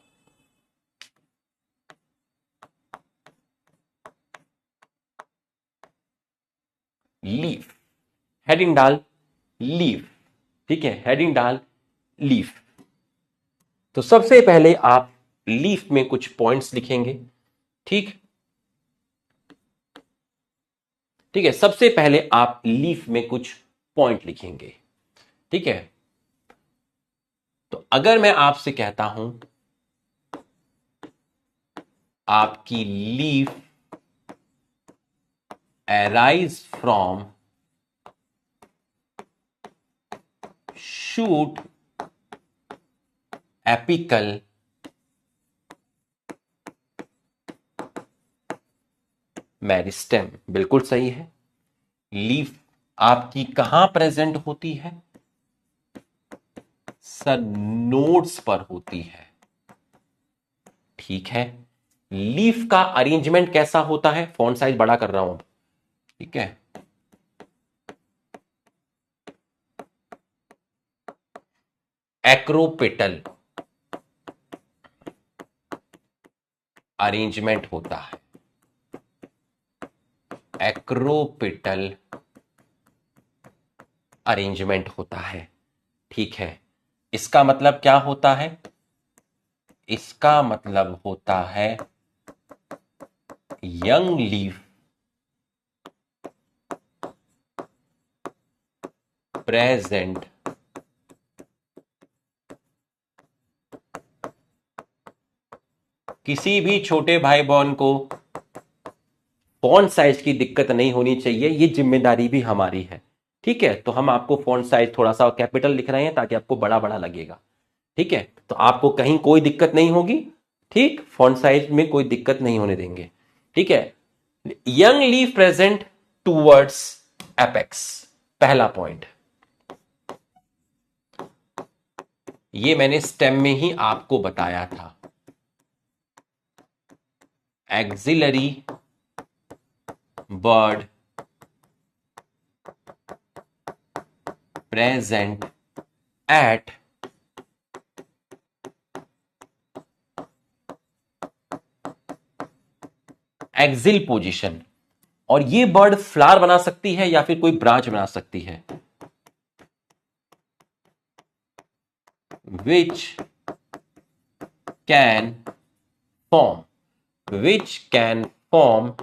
लीफ। हेडिंग डाल लीफ। ठीक है, हेडिंग डाल लीफ। तो सबसे पहले आप लीफ में कुछ पॉइंट्स लिखेंगे। ठीक, ठीक है, सबसे पहले आप लीफ में कुछ पॉइंट लिखेंगे। ठीक है, तो अगर मैं आपसे कहता हूं आपकी leaf arise from shoot apical meristem. बिल्कुल सही है। लीफ आपकी कहां प्रेजेंट होती है सर? नोड्स पर होती है। ठीक है। लीफ का अरेंजमेंट कैसा होता है? फॉन्ट साइज बड़ा कर रहा हूं अब। ठीक है। एक्रोपेटल अरेंजमेंट होता है। एक्रोपेटल अरेंजमेंट होता है। ठीक है। इसका मतलब क्या होता है? इसका मतलब होता है यंग लीफ प्रेजेंट किसी भी छोटे भाई बहन को फॉन्ट साइज की दिक्कत नहीं होनी चाहिए, ये जिम्मेदारी भी हमारी है। ठीक है। तो हम आपको फॉन्ट साइज थोड़ा सा कैपिटल लिख रहे हैं ताकि आपको बड़ा बड़ा लगेगा। ठीक है। तो आपको कहीं कोई दिक्कत नहीं होगी। ठीक, फॉन्ट साइज में कोई दिक्कत नहीं होने देंगे। ठीक है। Young leaf present towards apex, पहला पॉइंट। ये मैंने स्टेम में ही आपको बताया था। Axillary bud present at axil position. और ये बर्ड फ्लावर बना सकती है या फिर कोई ब्रांच बना सकती है। Which can form, which can form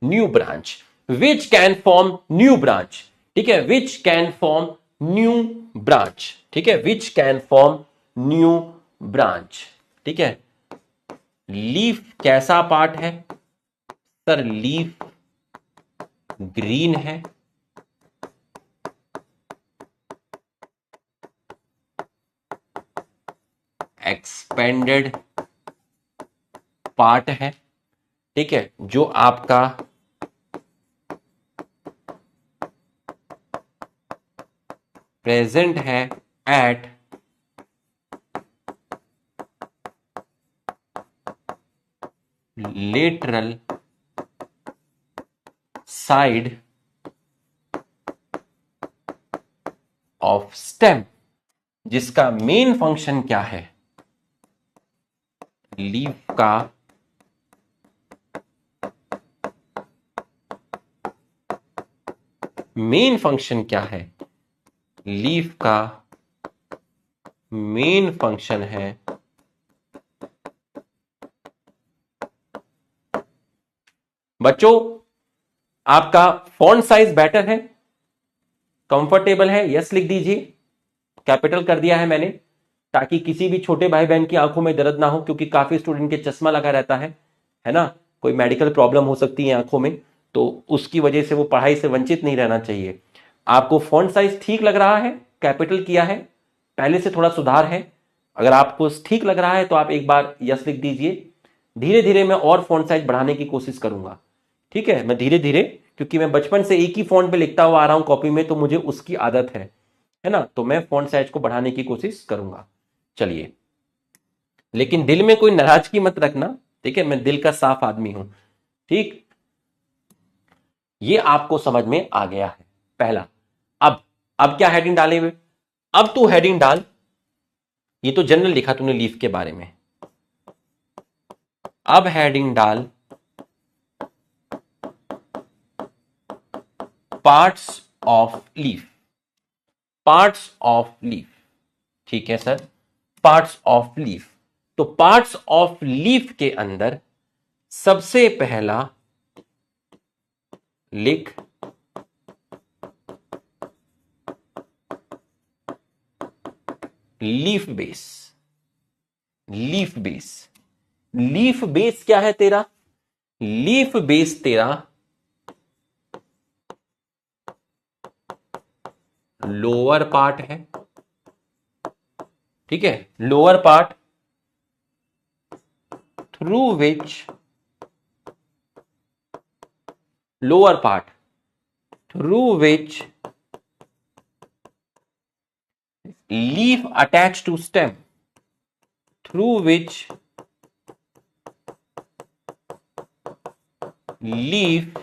new branch, which can form new branch. ठीक है। Which can form new branch. ठीक है। Which can form new branch. ठीक है। लीफ कैसा पार्ट है सर? लीफ ग्रीन है। एक्सपेंडेड पार्ट है। ठीक है। जो आपका प्रेजेंट है at lateral side of stem, जिसका मेन फंक्शन क्या है? लीफ का मेन फंक्शन क्या है? लीफ का मेन फंक्शन है बच्चों, आपका फॉन्ट साइज बेटर है, कंफर्टेबल है? यस लिख दीजिए। कैपिटल कर दिया है मैंने ताकि किसी भी छोटे भाई बहन की आंखों में दर्द ना हो, क्योंकि काफी स्टूडेंट के चश्मा लगा रहता है ना? कोई मेडिकल प्रॉब्लम हो सकती है आंखों में, तो उसकी वजह से वो पढ़ाई से वंचित नहीं रहना चाहिए। आपको फॉन्ट साइज ठीक लग रहा है? कैपिटल किया है, पहले से थोड़ा सुधार है। अगर आपको ठीक लग रहा है तो आप एक बार यस लिख दीजिए। धीरे धीरे मैं और फॉन्ट साइज बढ़ाने की कोशिश करूंगा। ठीक है। मैं धीरे धीरे, क्योंकि मैं बचपन से एक ही फॉन्ट पे लिखता हुआ आ रहा हूं कॉपी में, तो मुझे उसकी आदत है ना? तो मैं फॉन्ट साइज को बढ़ाने की कोशिश करूंगा। चलिए, लेकिन दिल में कोई नाराजगी मत रखना। ठीक है। मैं दिल का साफ आदमी हूं। ठीक, ये आपको समझ में आ गया है पहला। अब क्या हेडिंग डाले हुए? अब तू हेडिंग डाल, ये तो जनरल लिखा तूने लीफ के बारे में। अब हेडिंग डाल parts of leaf. Parts of leaf. ठीक है सर। Parts of leaf. तो पार्ट्स ऑफ लीफ के अंदर सबसे पहला लिख leaf base. Leaf base, leaf base क्या है तेरा? लीफ बेस तेरा लोअर पार्ट है, ठीक है, lower part through which, lower part through which leaf attach to stem, through which leaf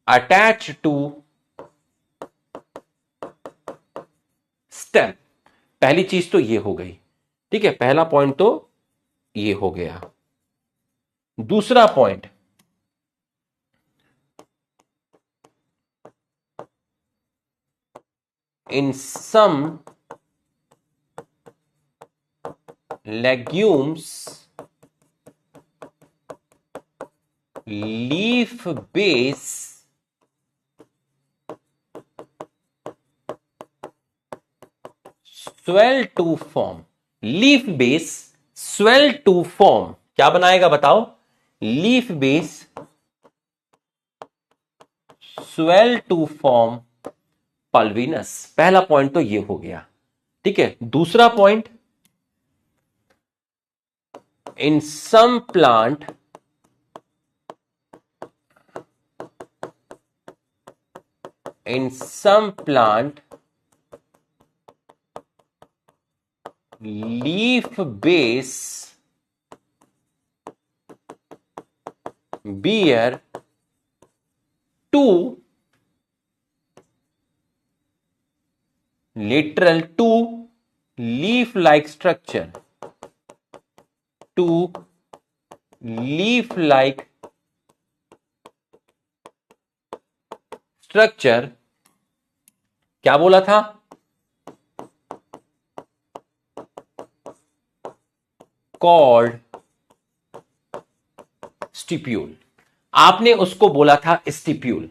attach to stem. पहली चीज तो ये हो गई, ठीक है, पहला पॉइंट तो ये हो गया। दूसरा point, in some legumes leaf base swell to form. Leaf base swell to form क्या बनाएगा बताओ? Leaf base swell to form pulvinus. पहला पॉइंट तो ये हो गया, ठीक है। दूसरा point, in some plant leaf base bear two literal two leaf-like structure, two leaf-like structure, क्या बोला था? called stipule. आपने उसको बोला था स्टिप्यूल,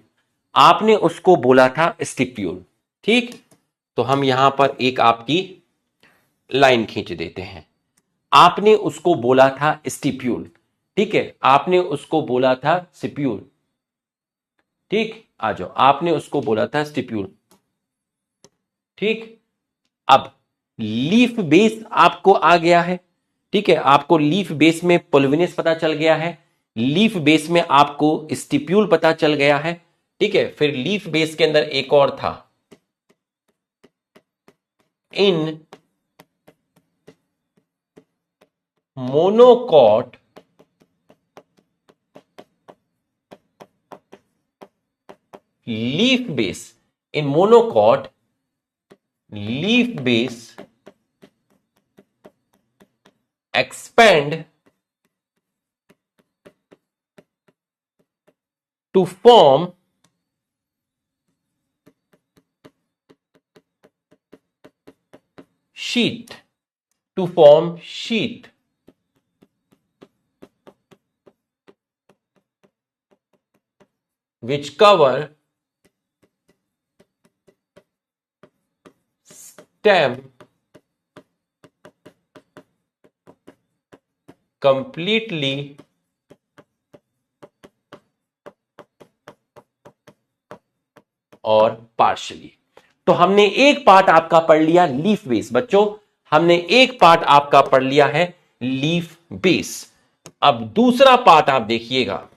आपने उसको बोला था स्टिप्यूल, ठीक। तो हम यहां पर एक आपकी लाइन खींच देते हैं। आपने उसको बोला था स्टिप्यूल, ठीक है, आपने उसको बोला था स्टिप्यूल, ठीक। आ जाओ, आपने उसको बोला था स्टिप्यूल, ठीक। अब लीफ बेस आपको आ गया है, ठीक है, आपको लीफ बेस में पुल्विनस पता चल गया है, लीफ बेस में आपको स्टिप्यूल पता चल गया है, ठीक है। फिर लीफ बेस के अंदर एक और था, in monocot leaf base, in monocot leaf base expand to form sheet, to form sheet, which cover stem completely और पार्शली। तो हमने एक पार्ट आपका पढ़ लिया लीफ बेस, बच्चों हमने एक पार्ट आपका पढ़ लिया है लीफ बेस। अब दूसरा पार्ट आप देखिएगा,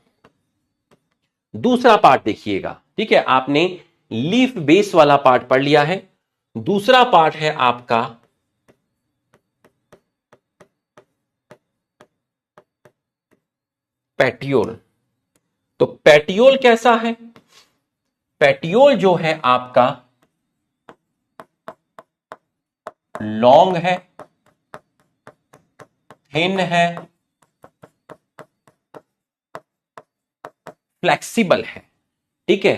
दूसरा पार्ट देखिएगा, ठीक है, आपने लीफ बेस वाला पार्ट पढ़ लिया है। दूसरा पार्ट है आपका पेटियोल। तो पेटियोल कैसा है? पेटियोल जो है आपका लॉन्ग है, थिन है, फ्लेक्सिबल है, ठीक है,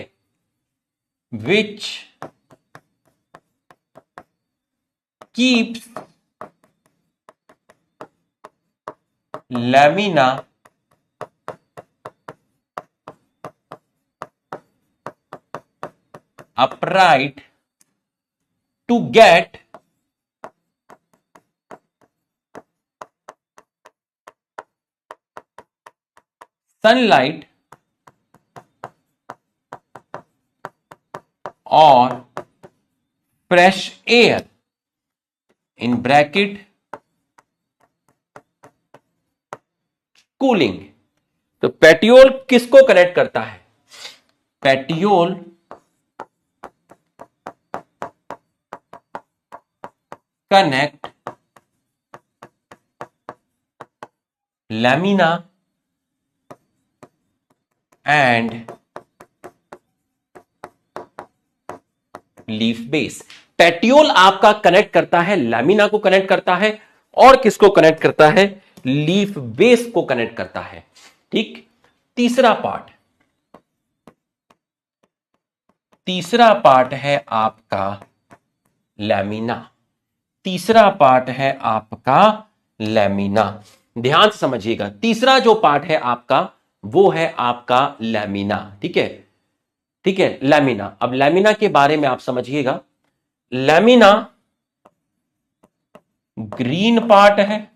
which keeps lamina upright to get sunlight और fresh air in bracket cooling. तो पेटियोल किसको कनेक्ट करता है? Petiole connect lamina and leaf base. Petiole आपका कनेक्ट करता है, लैमिना को कनेक्ट करता है, और किसको कनेक्ट करता है? लीफ बेस को कनेक्ट करता है। ठीक। तीसरा पार्ट है आपका लैमिना। तीसरा पार्ट है आपका लैमिना। ध्यान से समझिएगा, तीसरा जो पार्ट है आपका वो है आपका लैमिना। ठीक है, ठीक है, लैमिना। अब लैमिना के बारे में आप समझिएगा। लैमिना ग्रीन पार्ट है,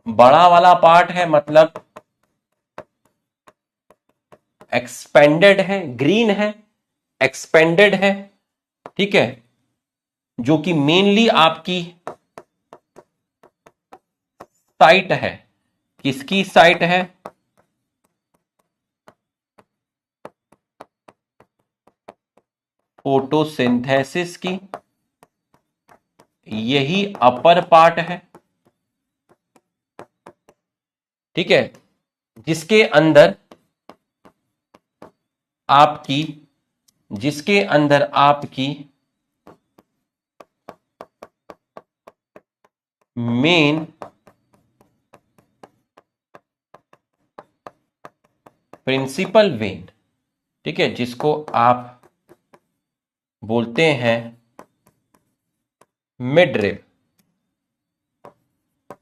बड़ा वाला पार्ट है, मतलब एक्सपेंडेड है, ग्रीन है, एक्सपेंडेड है। ठीक है, जो कि मेनली आपकी साइट है। किसकी साइट है? फोटोसिंथेसिस की। यही अपर पार्ट है। ठीक है, जिसके अंदर आपकी मेन प्रिंसिपल वेन, ठीक है, जिसको आप बोलते हैं midrib,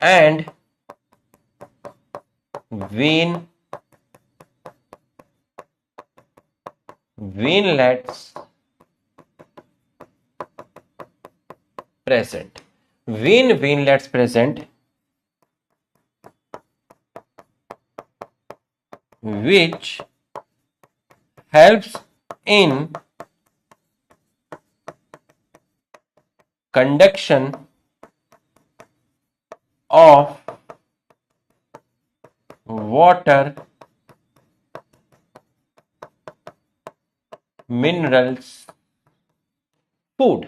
and veinlets present. Venlets present which helps in conduction of water, minerals, food।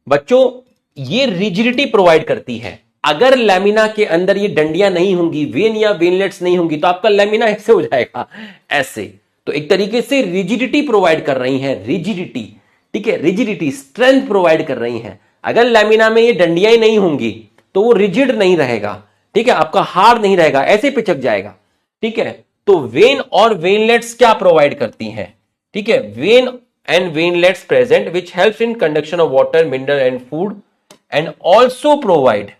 बच्चों, ये रिजिडिटी प्रोवाइड करती है। अगर लैमिना के अंदर ये डंडियां नहीं होंगी, वेन या वेनलेट्स नहीं होंगी, तो आपका लैमिना ऐसे हो जाएगा, ऐसे। तो एक तरीके से रिजिडिटी प्रोवाइड कर रही है, रिजिडिटी। ठीक है, रिजिडिटी, स्ट्रेंथ प्रोवाइड कर रही है। अगर लैमिना में ये डंडियां ही नहीं होंगी तो वो रिजिड नहीं रहेगा। ठीक है, आपका हार्ड नहीं रहेगा, ऐसे पिचक जाएगा। ठीक है, तो वेन और वेनलेट्स क्या प्रोवाइड करती हैं? ठीक है, when and venlets present which helps in conduction of water, mineral and food, and also provide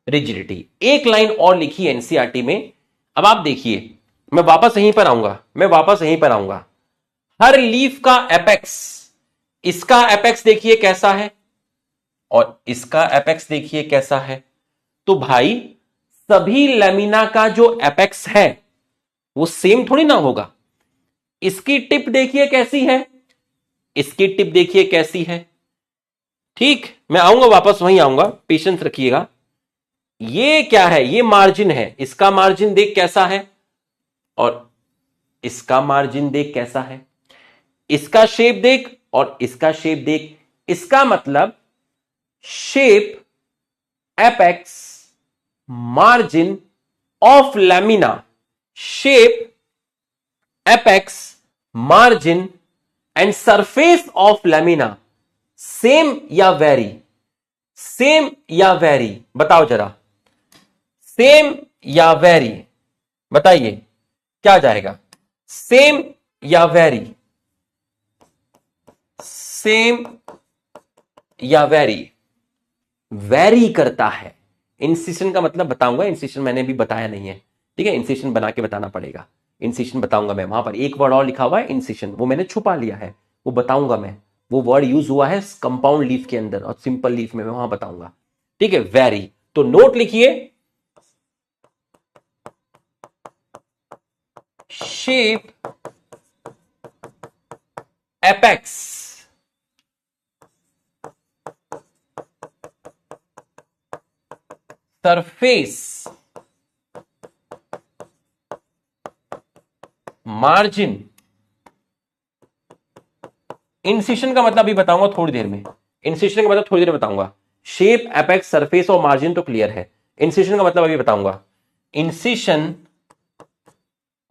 rigidity। एक लाइन और लिखी है एनसीईआरटी में। अब आप देखिए, मैं वापस यहीं पर आऊंगा। हर लीफ का एपेक्स, इसका एपेक्स देखिए कैसा है, और इसका एपेक्स देखिए कैसा है। तो भाई, सभी लैमिना का जो एपेक्स है वो सेम थोड़ी ना होगा। इसकी टिप देखिए कैसी है, इसकी टिप देखिए कैसी है। ठीक, मैं आऊंगा, वापस वहीं आऊंगा, पेशेंस रखिएगा। ये क्या है? ये मार्जिन है। इसका मार्जिन देख कैसा है, और इसका मार्जिन देख कैसा है। इसका शेप देख और इसका शेप देख। इसका मतलब shape, apex, margin of lamina, shape, apex, margin and surface of lamina same या वेरी? सेम या वेरी? बताओ जरा, सेम या वेरी? बताइए क्या जाएगा, सेम या वेरी? सेम या वेरी? वेरी करता है। इंसिशन का मतलब बताऊंगा, इंसिशन मैंने भी बताया नहीं है। ठीक है, इंसिशन बना के बताना पड़ेगा। इंसिशन बताऊंगा मैं, वहां पर एक वर्ड और लिखा हुआ है इंसिशन, वो मैंने छुपा लिया है, वो बताऊंगा मैं, वो वर्ड यूज हुआ है कंपाउंड लीफ के अंदर और सिंपल लीफ में मैं वहां बताऊंगा। ठीक है, वेरी, तो नोट लिखिए, shape apex surface margin. Incision का मतलब अभी बताऊंगा थोड़ी देर में, इंसिशन का मतलब थोड़ी देर में बताऊंगा। शेप एपेक्स सरफेस और मार्जिन तो क्लियर है, इंसिशन का मतलब अभी बताऊंगा। Incision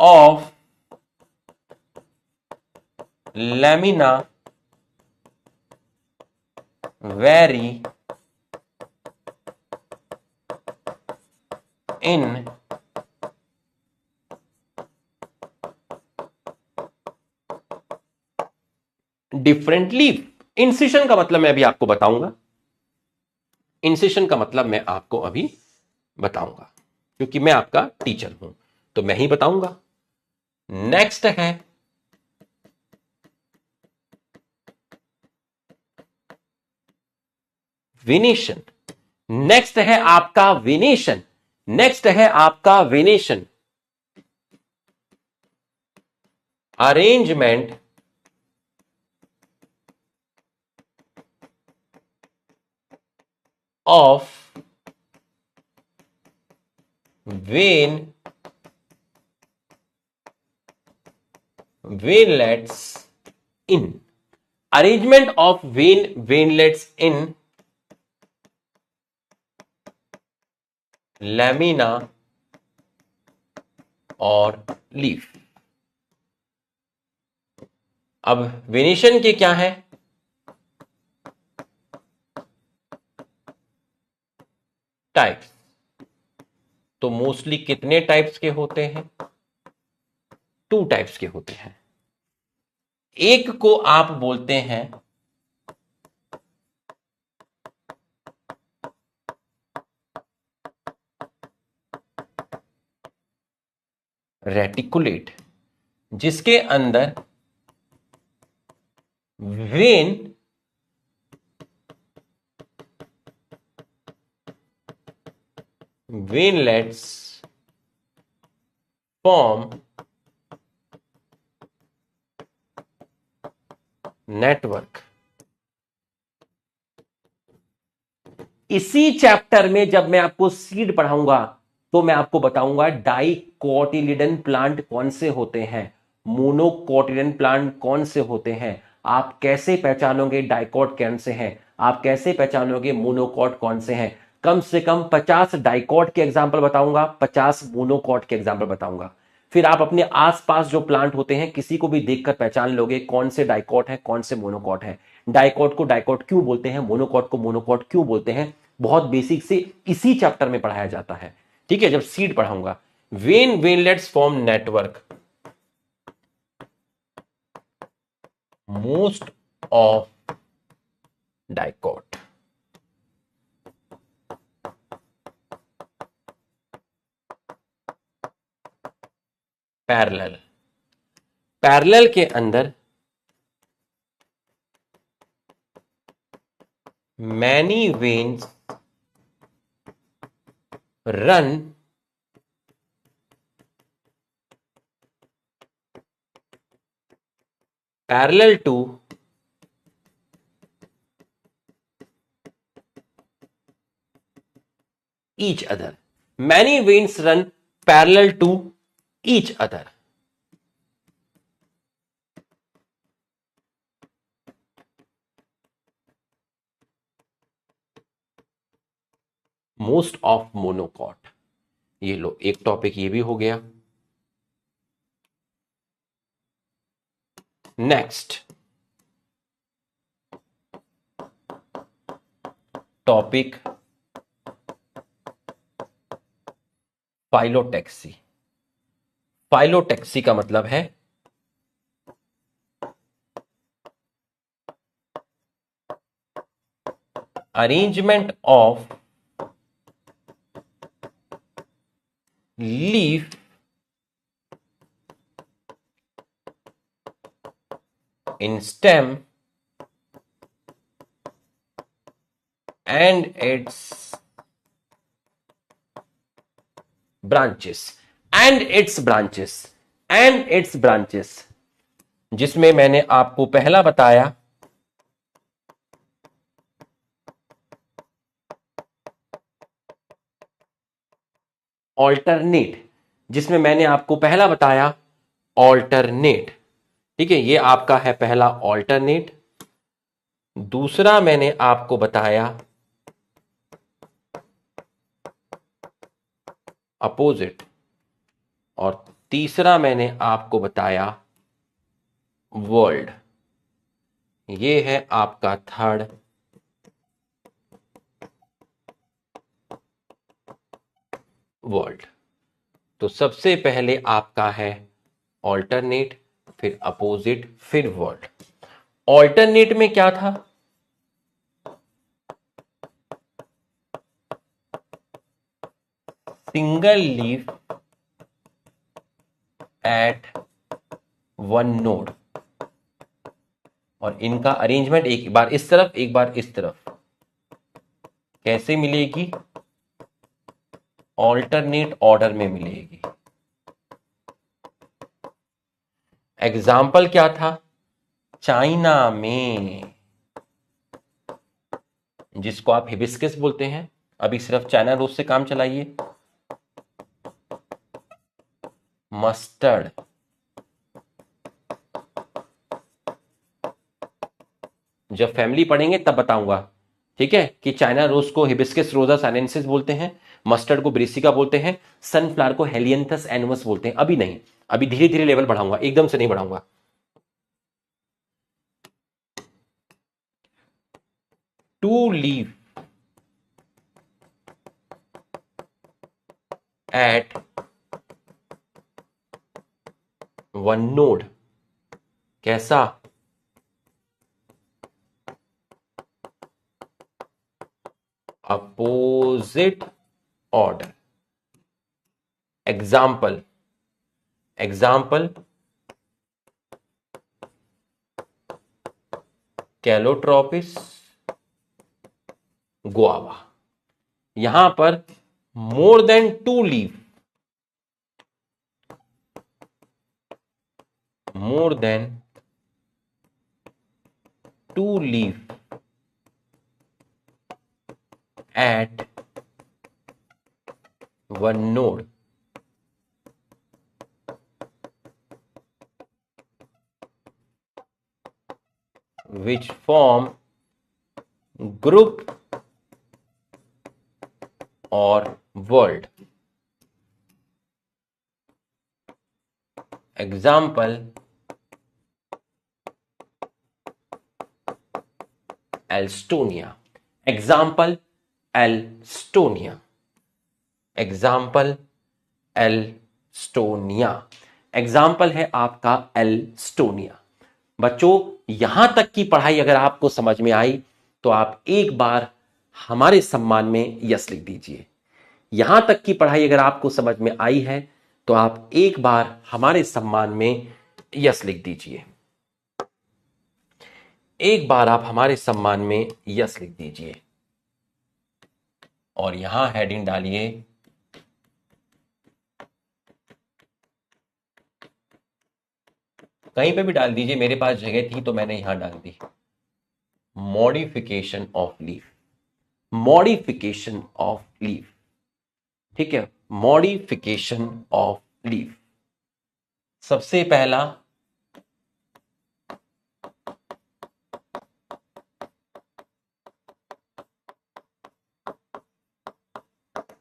of lamina very in different leaf. Incision का मतलब मैं अभी आपको बताऊंगा, इंसिशन का मतलब मैं आपको अभी बताऊंगा, क्योंकि मैं आपका टीचर हूं तो मैं ही बताऊंगा। नेक्स्ट है वेनेशन, नेक्स्ट है आपका वेनेशन, नेक्स्ट है आपका venation, arrangement of when veinlets in, arrangement of veinlets in lamina और लीफ। अब वेनेशन के क्या है, टाइप्स, तो मोस्टली कितने टाइप्स के होते हैं, 2 टाइप्स के होते हैं। एक को आप बोलते हैं रेटिकुलेट, जिसके अंदर वेन वेनलेट्स फॉर्म नेटवर्क। इसी चैप्टर में जब मैं आपको सीड पढ़ाऊंगा तो मैं आपको बताऊंगा डाइकोटिलिडन प्लांट कौन से होते हैं, मोनोकोटिलिडन प्लांट कौन से होते हैं, आप कैसे पहचानोगे डाइकोट कौन से हैं, आप कैसे पहचानोगे मोनोकोट कौन से हैं। कम से कम 50 डाइकोट के एग्जाम्पल बताऊंगा, 50 मोनोकोट के एग्जाम्पल बताऊंगा। फिर आप अपने आसपास जो प्लांट होते हैं किसी को भी देखकर पहचान लोगे कौन से डाइकोट है कौन से मोनोकोट है। डाइकोट को डाइकोट क्यों बोलते हैं, मोनोकोट को मोनोकोट क्यों बोलते हैं, बहुत बेसिक से इसी चैप्टर में पढ़ाया जाता है। ठीक है, जब सीड पढ़ाऊंगा। Veinlets form network, most of dicot, parallel, parallel के अंदर many veins run parallel to each other, many veins run parallel to each other। Most of monocot, ये लो एक टॉपिक ये भी हो गया। Next topic phyllotaxy. फाइलोटैक्सी का मतलब है arrangement of leaf in stem and its branches जिसमें मैंने आपको पहला बताया ऑल्टरनेट। ठीक है, ये आपका है पहला ऑल्टरनेट। दूसरा मैंने आपको बताया अपोजिट, और तीसरा मैंने आपको बताया वर्ल्ड। ये है आपका थर्ड वर्ल्ड। तो सबसे पहले आपका है ऑल्टरनेट, फिर अपोजिट, फिर वर्ल्ड। ऑल्टरनेट में क्या था? Single leaf at one node, और इनका अरेंजमेंट एक बार इस तरफ एक बार इस तरफ कैसे मिलेगी? ऑल्टरनेट ऑर्डर में मिलेगी। एग्जाम्पल क्या था? चाइना में, जिसको आप हिबिस्कस बोलते हैं। अभी सिर्फ चाइना रोज से काम चलाइए। मस्टर्ड, जब फैमिली पढ़ेंगे तब बताऊंगा, ठीक है, कि चाइना रोज को हिबिस्कस रोजा साइनेंसिस बोलते हैं, मस्टर्ड को ब्रेसिका बोलते हैं, सनफ्लावर को हेलियंथस एनुअस बोलते हैं। अभी नहीं, अभी धीरे धीरे लेवल बढ़ाऊंगा, एकदम से नहीं बढ़ाऊंगा। Two leave at one node, कैसा? Opposite order. Example Calotropis, guava. यहां पर more than two leaf, more than two leaf at one node, which form group or world. Example Alstonia, example Alstonia, example Alstonia, example है आपका Alstonia. बच्चों, यहां तक की पढ़ाई अगर आपको समझ में आई तो आप एक बार हमारे सम्मान में यस लिख दीजिए। यहां तक की पढ़ाई अगर आपको समझ में आई है तो आप एक बार हमारे सम्मान में यस लिख दीजिए। एक बार आप हमारे सम्मान में यस लिख दीजिए, और यहां हेडिंग डालिए कहीं पे भी डाल दीजिए, मेरे पास जगह थी तो मैंने यहां डाल दी, modification of leaf. Modification of leaf, ठीक है, मॉडिफिकेशन ऑफ लीफ। सबसे पहला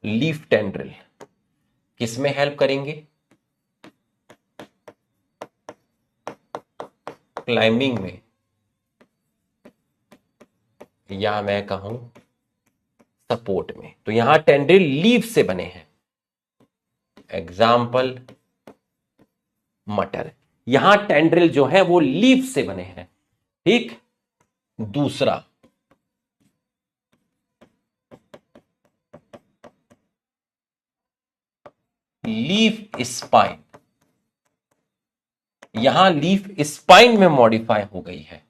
लीफ टेंड्रिल किसमें हेल्प करेंगे? क्लाइंबिंग में, या मैं कहूं सपोर्ट में। तो यहां टेंड्रिल लीफ से बने हैं। एग्जाम्पल मटर, यहां टेंड्रिल जो है वो लीफ से बने हैं। ठीक, दूसरा लीफ स्पाइन, यहां लीफ स्पाइन में मॉडिफाई हो गई है,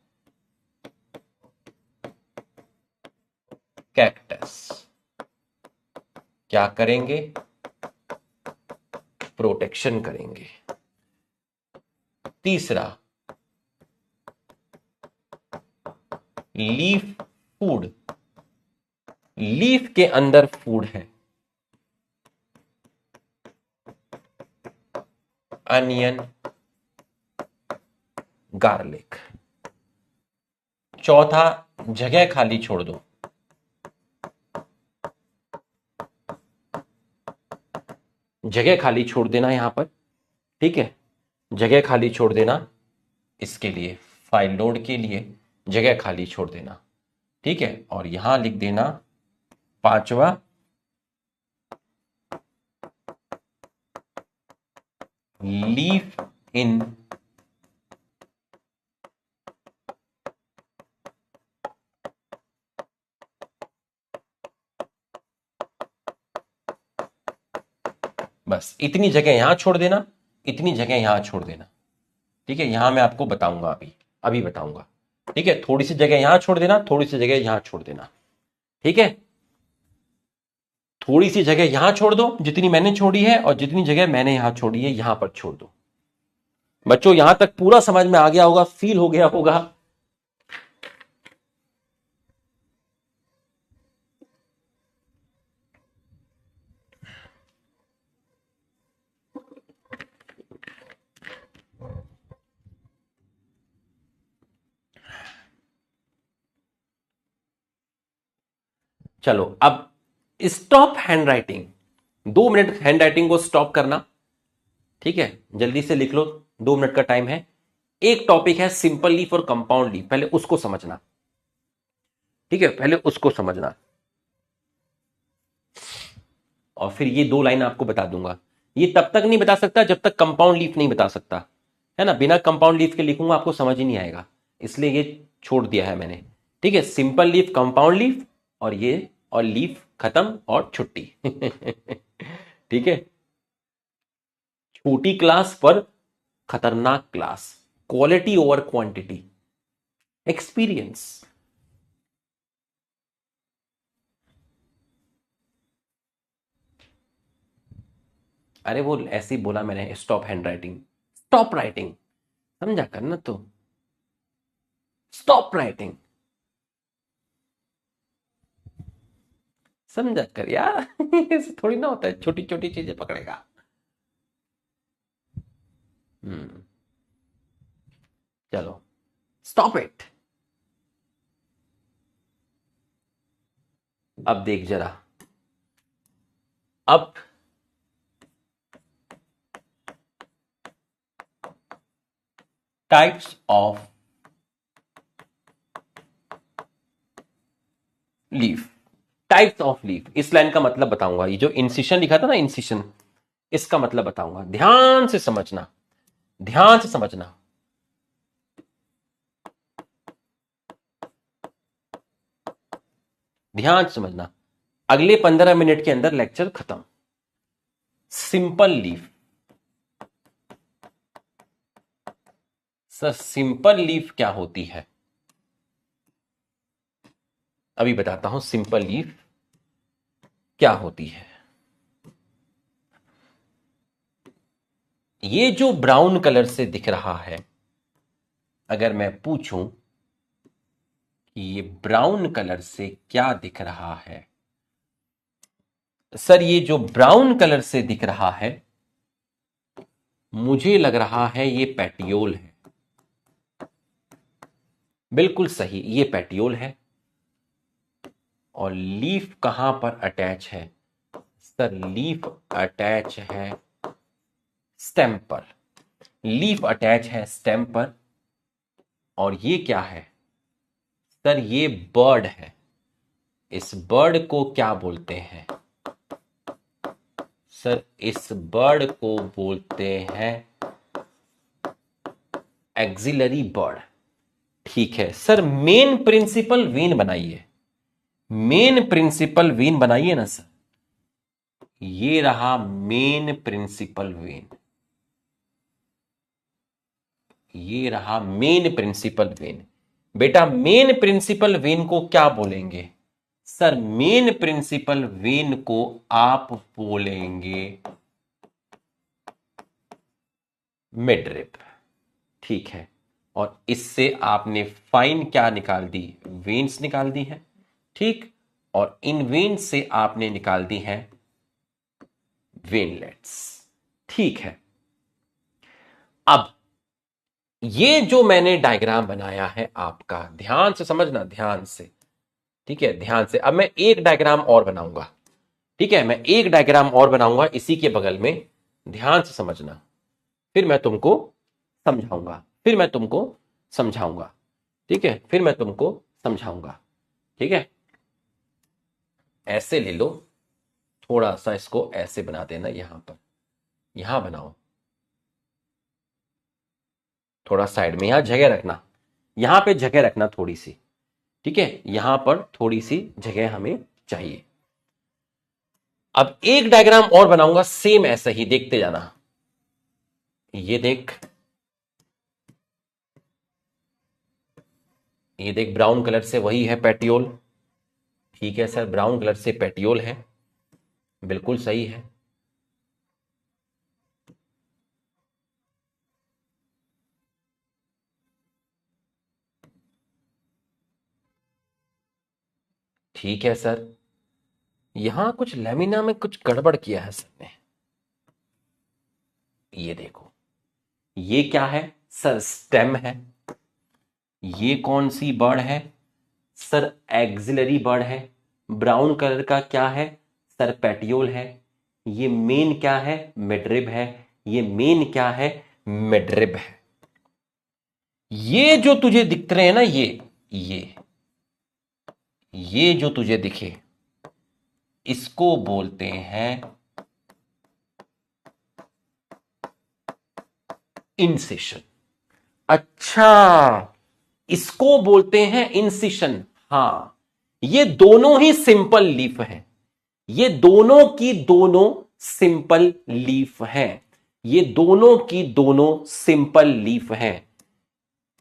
कैक्टस। क्या करेंगे? प्रोटेक्शन करेंगे। तीसरा, लीफ फूड, लीफ के अंदर फूड है, अनियन, गार्लिक। चौथा, जगह खाली छोड़ दो, जगह खाली छोड़ देना यहां पर, ठीक है, जगह खाली छोड़ देना, इसके लिए फाइल लोड के लिए जगह खाली छोड़ देना, ठीक है। और यहां लिख देना पांचवा, लीफ इन बस इतनी जगह यहां छोड़ देना, इतनी जगह यहां छोड़ देना, ठीक है। यहां मैं आपको बताऊंगा, अभी अभी बताऊंगा, ठीक है। थोड़ी सी जगह यहां छोड़ देना, थोड़ी सी जगह यहां छोड़ देना, ठीक है। थोड़ी सी जगह यहां छोड़ दो जितनी मैंने छोड़ी है, और जितनी जगह मैंने यहां छोड़ी है यहां पर छोड़ दो। बच्चों यहां तक पूरा समझ में आ गया होगा, फील हो गया होगा। चलो अब stop hand writing, 2 minute hand writing को स्टॉप करना, ठीक है। जल्दी से लिख लो, 2 मिनट का टाइम है। एक टॉपिक है सिंपल लीफ और कंपाउंड लीफ, पहले उसको समझना, ठीक है, पहले उसको समझना, और फिर ये 2 लाइन आपको बता दूंगा। ये तब तक नहीं बता सकता जब तक कंपाउंड लीफ नहीं बता सकता, है ना। बिना कंपाउंड लीफ के लिखूंगा आपको समझ ही नहीं आएगा, इसलिए ये छोड़ दिया है मैंने, ठीक है। सिंपल लीफ, कंपाउंड लीफ, और ये, और लीफ खत्म और छुट्टी। ठीक है। छोटी क्लास पर खतरनाक class, quality over quantity, experience. अरे वो ऐसे ही बोला मैंने, stop hand writing, stop writing, समझा कर ना, तो स्टॉप राइटिंग, समझा कर यार। ऐसे थोड़ी ना होता है, छोटी छोटी चीजें पकड़ेगा। हम्म, चलो स्टॉप इट। अब देख जरा, अब types of leaf, types of leaf, इस लाइन का मतलब बताऊंगा। ये जो इंसिशन लिखा था ना, इंसिशन, इसका मतलब बताऊंगा। ध्यान से समझना, ध्यान से समझना। ध्यान से समझना, अगले 15 मिनट के अंदर लेक्चर खत्म। Simple leaf, sir simple leaf क्या होती है, अभी बताता हूं सिंपल लीफ क्या होती है। ये जो ब्राउन कलर से दिख रहा है, अगर मैं पूछूं कि ये ब्राउन कलर से क्या दिख रहा है, सर ये जो ब्राउन कलर से दिख रहा है, मुझे लग रहा है ये पेटियोल है। बिल्कुल सही, ये पेटियोल है। और लीफ कहां पर अटैच है, सर लीफ अटैच है स्टेम पर, लीफ अटैच है स्टेम पर। और ये क्या है, सर ये बर्ड है। इस बर्ड को क्या बोलते हैं, सर इस बर्ड को बोलते हैं एक्सिलरी बर्ड, ठीक है। सर मेन प्रिंसिपल वेन बनाइए, मेन प्रिंसिपल वेन बनाइए ना सर, ये रहा मेन प्रिंसिपल वेन। ये रहा मेन प्रिंसिपल वेन। बेटा मेन प्रिंसिपल वेन को क्या बोलेंगे? सर मेन प्रिंसिपल वेन को आप बोलेंगे मिडरिप। ठीक है, और इससे आपने फाइन क्या निकाल दी? वेन्स निकाल दी है। ठीक, और इन वेन्स से आपने निकाल दी है वेनलेट्स। ठीक है, अब ये जो मैंने डायग्राम बनाया है आपका, ध्यान से समझना, ध्यान से। ठीक है, ध्यान से। अब मैं एक डायग्राम और बनाऊंगा। ठीक है, मैं एक डायग्राम और बनाऊंगा इसी के बगल में, ध्यान से समझना, फिर मैं तुमको समझाऊंगा, फिर मैं तुमको समझाऊंगा। ठीक है, फिर मैं तुमको समझाऊंगा। ठीक है, ऐसे ले लो, थोड़ा सा इसको ऐसे बना देना, यहां पर, यहां बनाओ, थोड़ा साइड में, यहां जगह रखना, यहां पे जगह रखना थोड़ी सी। ठीक है, यहां पर थोड़ी सी जगह हमें चाहिए। अब एक डायग्राम और बनाऊंगा सेम ऐसा ही, देखते जाना। ये देख, ये देख, ब्राउन कलर से वही है पेटियोल। ठीक है सर, ब्राउन कलर से पेटियोल है, बिल्कुल सही है। ठीक है सर, यहां कुछ लेमिना में कुछ गड़बड़ किया है सर ने। ये देखो, ये क्या है सर? स्टेम है। ये कौन सी बर्ड है सर? एक्सिलरी बर्ड है। ब्राउन कलर का क्या है सर? पेटियोल है। ये मेन क्या है? मिडरिब है। ये मेन क्या है? मिडरिब है। ये जो तुझे दिख रहे हैं ना, ये जो तुझे दिखे, इसको बोलते हैं इंसिशन। अच्छा, इसको बोलते हैं इंसिशन। हां, ये दोनों ही सिंपल लीफ हैं। ये दोनों की दोनों सिंपल लीफ हैं। ये दोनों की दोनों सिंपल लीफ हैं।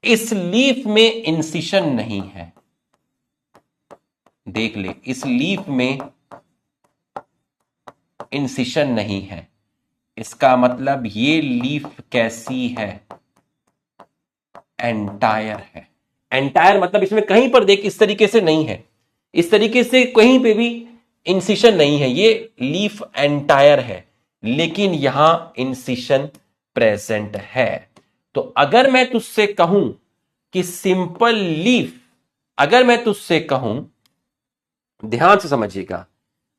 इस लीफ में इंसिशन नहीं है। देख ले, इस लीफ में इंसिशन नहीं है। इसका मतलब ये लीफ कैसी है? एंटायर है। एंटायर मतलब इसमें कहीं पर देख, इस तरीके से नहीं है, इस तरीके से कहीं पे भी इंसिशन नहीं है। ये लीफ एंटायर है, लेकिन यहां इंसिशन प्रेजेंट है। तो अगर मैं तुझसे कहूं कि सिंपल लीफ, अगर मैं तुझसे कहूं, ध्यान से समझिएगा,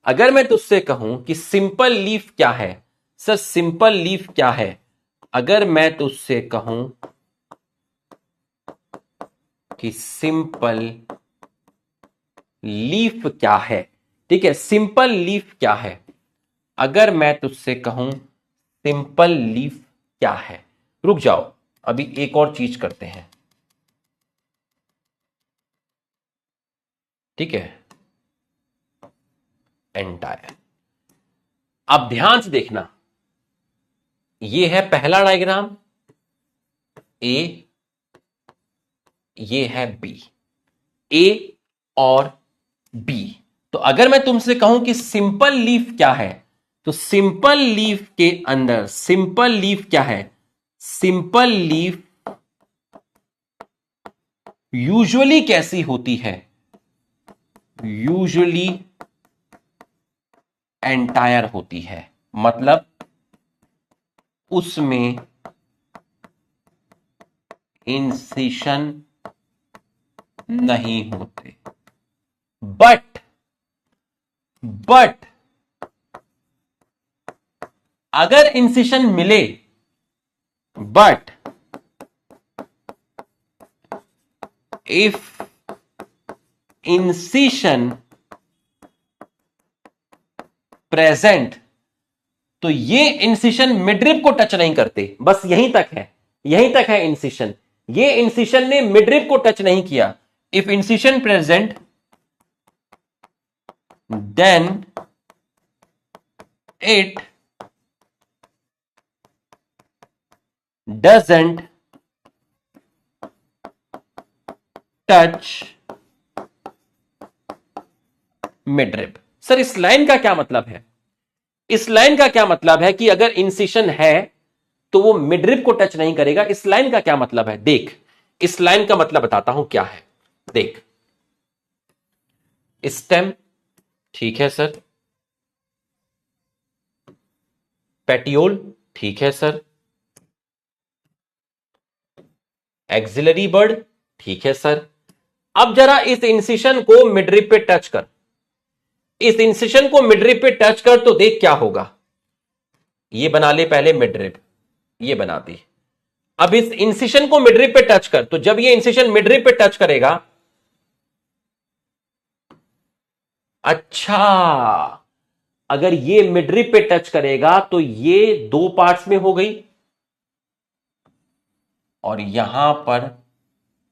अगर मैं तुझसे कहूं कि सिंपल लीफ क्या है सर? सिंपल लीफ क्या है? अगर मैं तुझसे कहूं कि सिंपल लीफ क्या है, ठीक है, सिंपल लीफ क्या है, अगर मैं तुझसे कहूं सिंपल लीफ क्या है, रुक जाओ, अभी एक और चीज करते हैं। ठीक है, एंटायर। अब ध्यान से देखना, ये है पहला डायग्राम ए, ये है बी, ए और बी। तो अगर मैं तुमसे कहूं कि सिंपल लीफ क्या है, तो सिंपल लीफ के अंदर, सिंपल लीफ क्या है? सिंपल लीफ यूजुअली कैसी होती है? यूजुअली एंटायर होती है। मतलब उसमें इंसिशन नहीं होते। बट अगर इंसिशन मिले, बट इफ इंसिशन प्रेजेंट, तो ये इंसिशन मिडरिब को टच नहीं करते, बस यहीं तक है, यहीं तक है इंसिशन। ये इंसिशन ने मिडरिब को टच नहीं किया। If incision present then it doesn't touch midrib. Sir इस लाइन का क्या मतलब है? इस लाइन का क्या मतलब है कि अगर इंसिशन है तो वो मिडरिब को टच नहीं करेगा। इस लाइन का क्या मतलब है? देख, इस लाइन का मतलब बताता हूं क्या है। देख, स्टेम, ठीक है सर, पेटियोल, ठीक है सर, एक्सिलरी बर्ड, ठीक है सर। अब जरा इस इंसिशन को मिडरिब पे टच कर, इस इंसिशन को मिडरिब पे टच कर तो देख क्या होगा। ये बना ले पहले मिडरिब, ये बना दी। अब इस इंसिशन को मिडरिब पे टच कर, तो जब ये इंसिशन मिडरिब पे टच करेगा, अच्छा, अगर ये मिडरिब पे टच करेगा तो ये दो पार्ट्स में हो गई और यहां पर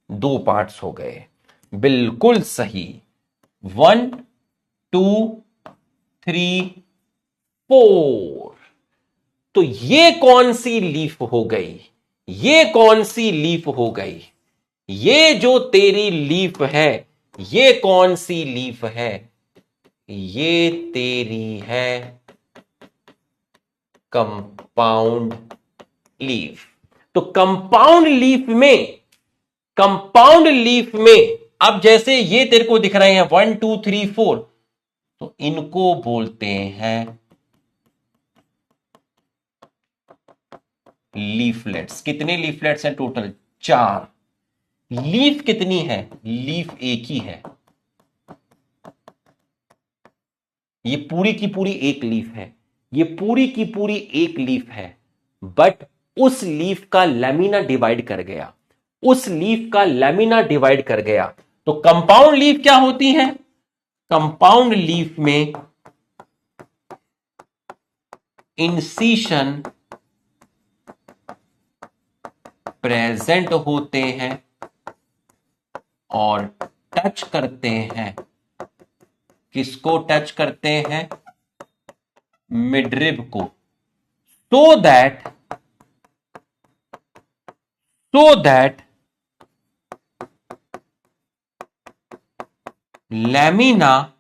दो पार्ट्स हो गए। बिल्कुल सही। 1 2 3 4। तो ये कौन सी लीफ हो गई? ये कौन सी लीफ हो गई? ये जो तेरी लीफ है, ये कौन सी लीफ है? ये तेरी है कंपाउंड लीफ। तो कंपाउंड लीफ में अब जैसे ये तेरे को दिख रहे हैं 1 2 3 4, तो इनको बोलते हैं लीफलेट्स। कितने लीफलेट्स हैं टोटल? 4। लीफ कितनी है? लीफ एक ही है। ये पूरी की पूरी एक लीफ है, ये पूरी की पूरी एक लीफ है, बट उस लीफ का लैमिना डिवाइड कर गया, उस लीफ का लैमिना डिवाइड कर गया। तो कंपाउंड लीफ क्या होती है? कंपाउंड लीफ में इंसिशन प्रेजेंट होते हैं और टच करते हैं। किसको टच करते हैं? मिडरिब को। So that lamina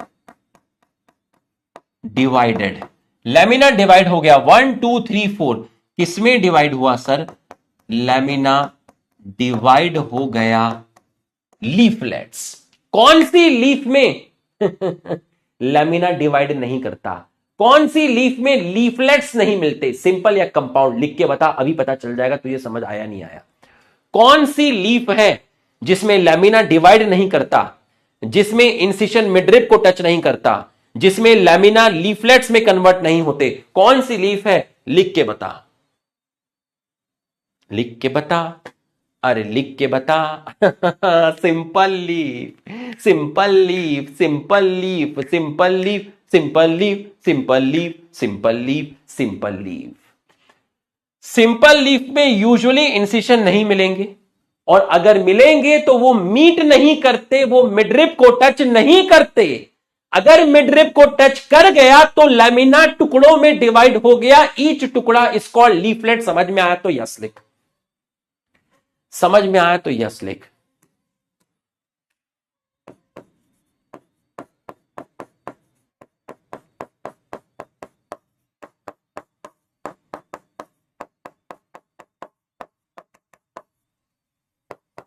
divided, lamina divide हो गया 1 2 3 4। किसमें डिवाइड हुआ सर? लैमिना डिवाइड हो गया लीफलेट्स। कौन सी लीफ में लैमिना डिवाइड नहीं करता? कौन सी लीफ में लीफलेट्स नहीं मिलते? सिंपल या कंपाउंड? लिख के बता, अभी पता चल जाएगा तुझे समझ आया नहीं आया। कौन सी लीफ है जिसमें लैमिना डिवाइड नहीं करता, जिसमें इंसिशन मिडरिब को टच नहीं करता, जिसमें लैमिना लीफलेट्स में कन्वर्ट नहीं होते? कौन सी लीफ है? लिख के बता, लिख के बता, अरे लिख के बता। Simple leaf, simple leaf, simple leaf, simple leaf, simple leaf, simple leaf, simple leaf, simple leaf. Simple leaf में यूजुअली इंसिशन नहीं मिलेंगे, और अगर मिलेंगे तो वो मीट नहीं करते, वो मिडरिब को टच नहीं करते। अगर मिडरिब को टच कर गया तो लैमिना टुकड़ों में डिवाइड हो गया। ईच टुकड़ा इज कॉल्ड लीफलेट। समझ में आया तो यस लिख, समझ में आया तो यस लिख।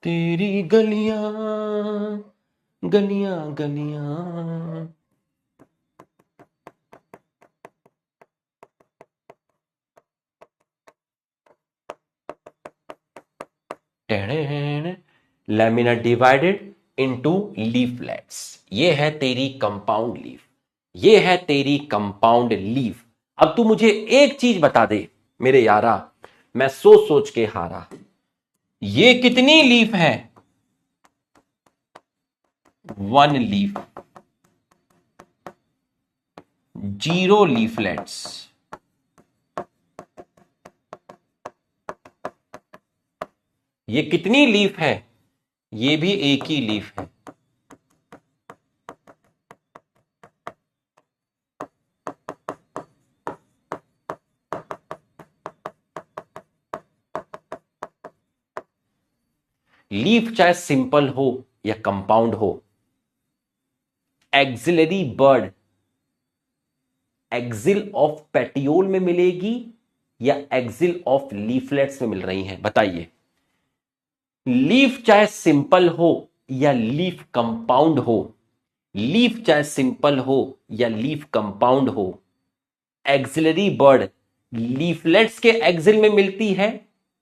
तेरी गलियां गलियां गलियां। Lamina divided into leaflets. ये है तेरी कंपाउंड लीफ, ये है तेरी कंपाउंड लीफ। अब तू मुझे एक चीज बता दे मेरे यारा, मैं सोच सोच के हारा। ये कितनी लीफ है? 1 लीफ, 0 लीफलेट्स। ये कितनी लीफ है? ये भी एक ही लीफ है। लीफ चाहे सिंपल हो या कंपाउंड हो। Axillary bud axil of petiole में मिलेगी या एक्सिल ऑफ लीफलेट्स में मिल रही हैं, बताइए। लीफ चाहे सिंपल हो या लीफ कंपाउंड हो, लीफ चाहे सिंपल हो या लीफ कंपाउंड हो, एक्सिलरी बर्ड लीफलेट्स के एक्सिल में मिलती है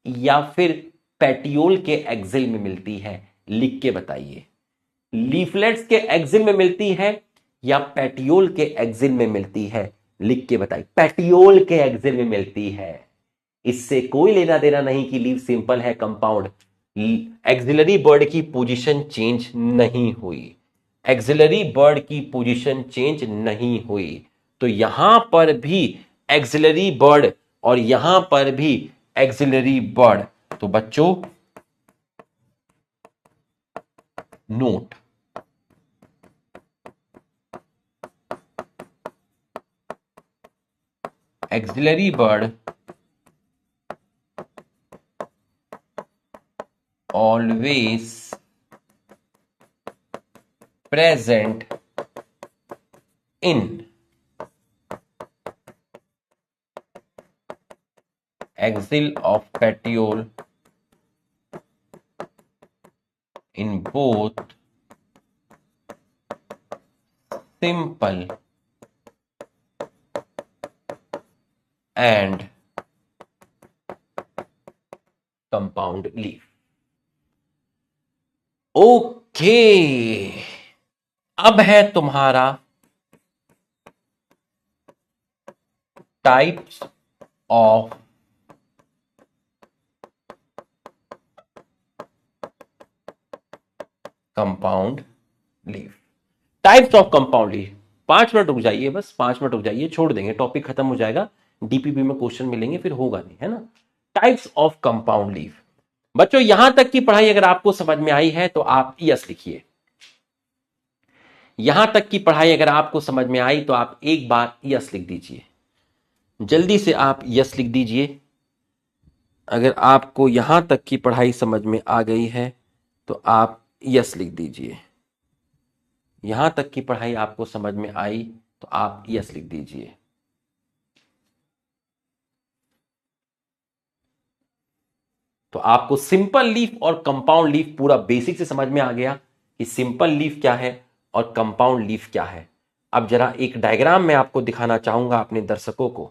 या फिर पेटियोल के एक्सिल में मिलती है, लिख के बताइए। लीफलेट्स के एक्सिल में मिलती है या पेटियोल के एक्सिल में मिलती है, लिख के बताइए। पेटियोल के एक्सिल में मिलती है, इससे कोई लेना देना नहीं कि लीफ सिंपल है कंपाउंड। एक्सिलरी बर्ड की पोजीशन चेंज नहीं हुई, एक्सिलरी बर्ड की पोजीशन चेंज नहीं हुई। तो यहां पर भी एक्सिलरी बर्ड और यहां पर भी एक्सिलरी बर्ड। तो बच्चों note, axillary bud always present in axil of petiole in both simple and compound leaf। Okay, अब है तुम्हारा types of compound leaf. Types of compound leaf. 5 minute रुक जाइए, बस 5 मिनट रुक जाइए, छोड़ देंगे, टॉपिक खत्म हो जाएगा, डीपीपी में क्वेश्चन मिलेंगे, फिर होगा नहीं, है ना। Types of compound leaf. बच्चों यहां तक की पढ़ाई अगर आपको समझ में आई है तो आप यस लिखिए। यहां तक की पढ़ाई अगर आपको समझ में आई तो आप एक बार यस लिख दीजिए, जल्दी से आप यस लिख दीजिए। अगर आपको यहां तक की पढ़ाई समझ में आ गई है तो आप यस लिख दीजिए। यहां तक की पढ़ाई आपको समझ में आई तो आप यस लिख दीजिए। तो आपको सिंपल लीफ और कंपाउंड लीफ पूरा बेसिक से समझ में आ गया कि सिंपल लीफ क्या है और कंपाउंड लीफ क्या है। अब जरा एक डायग्राम मैं आपको दिखाना चाहूंगा अपने दर्शकों को,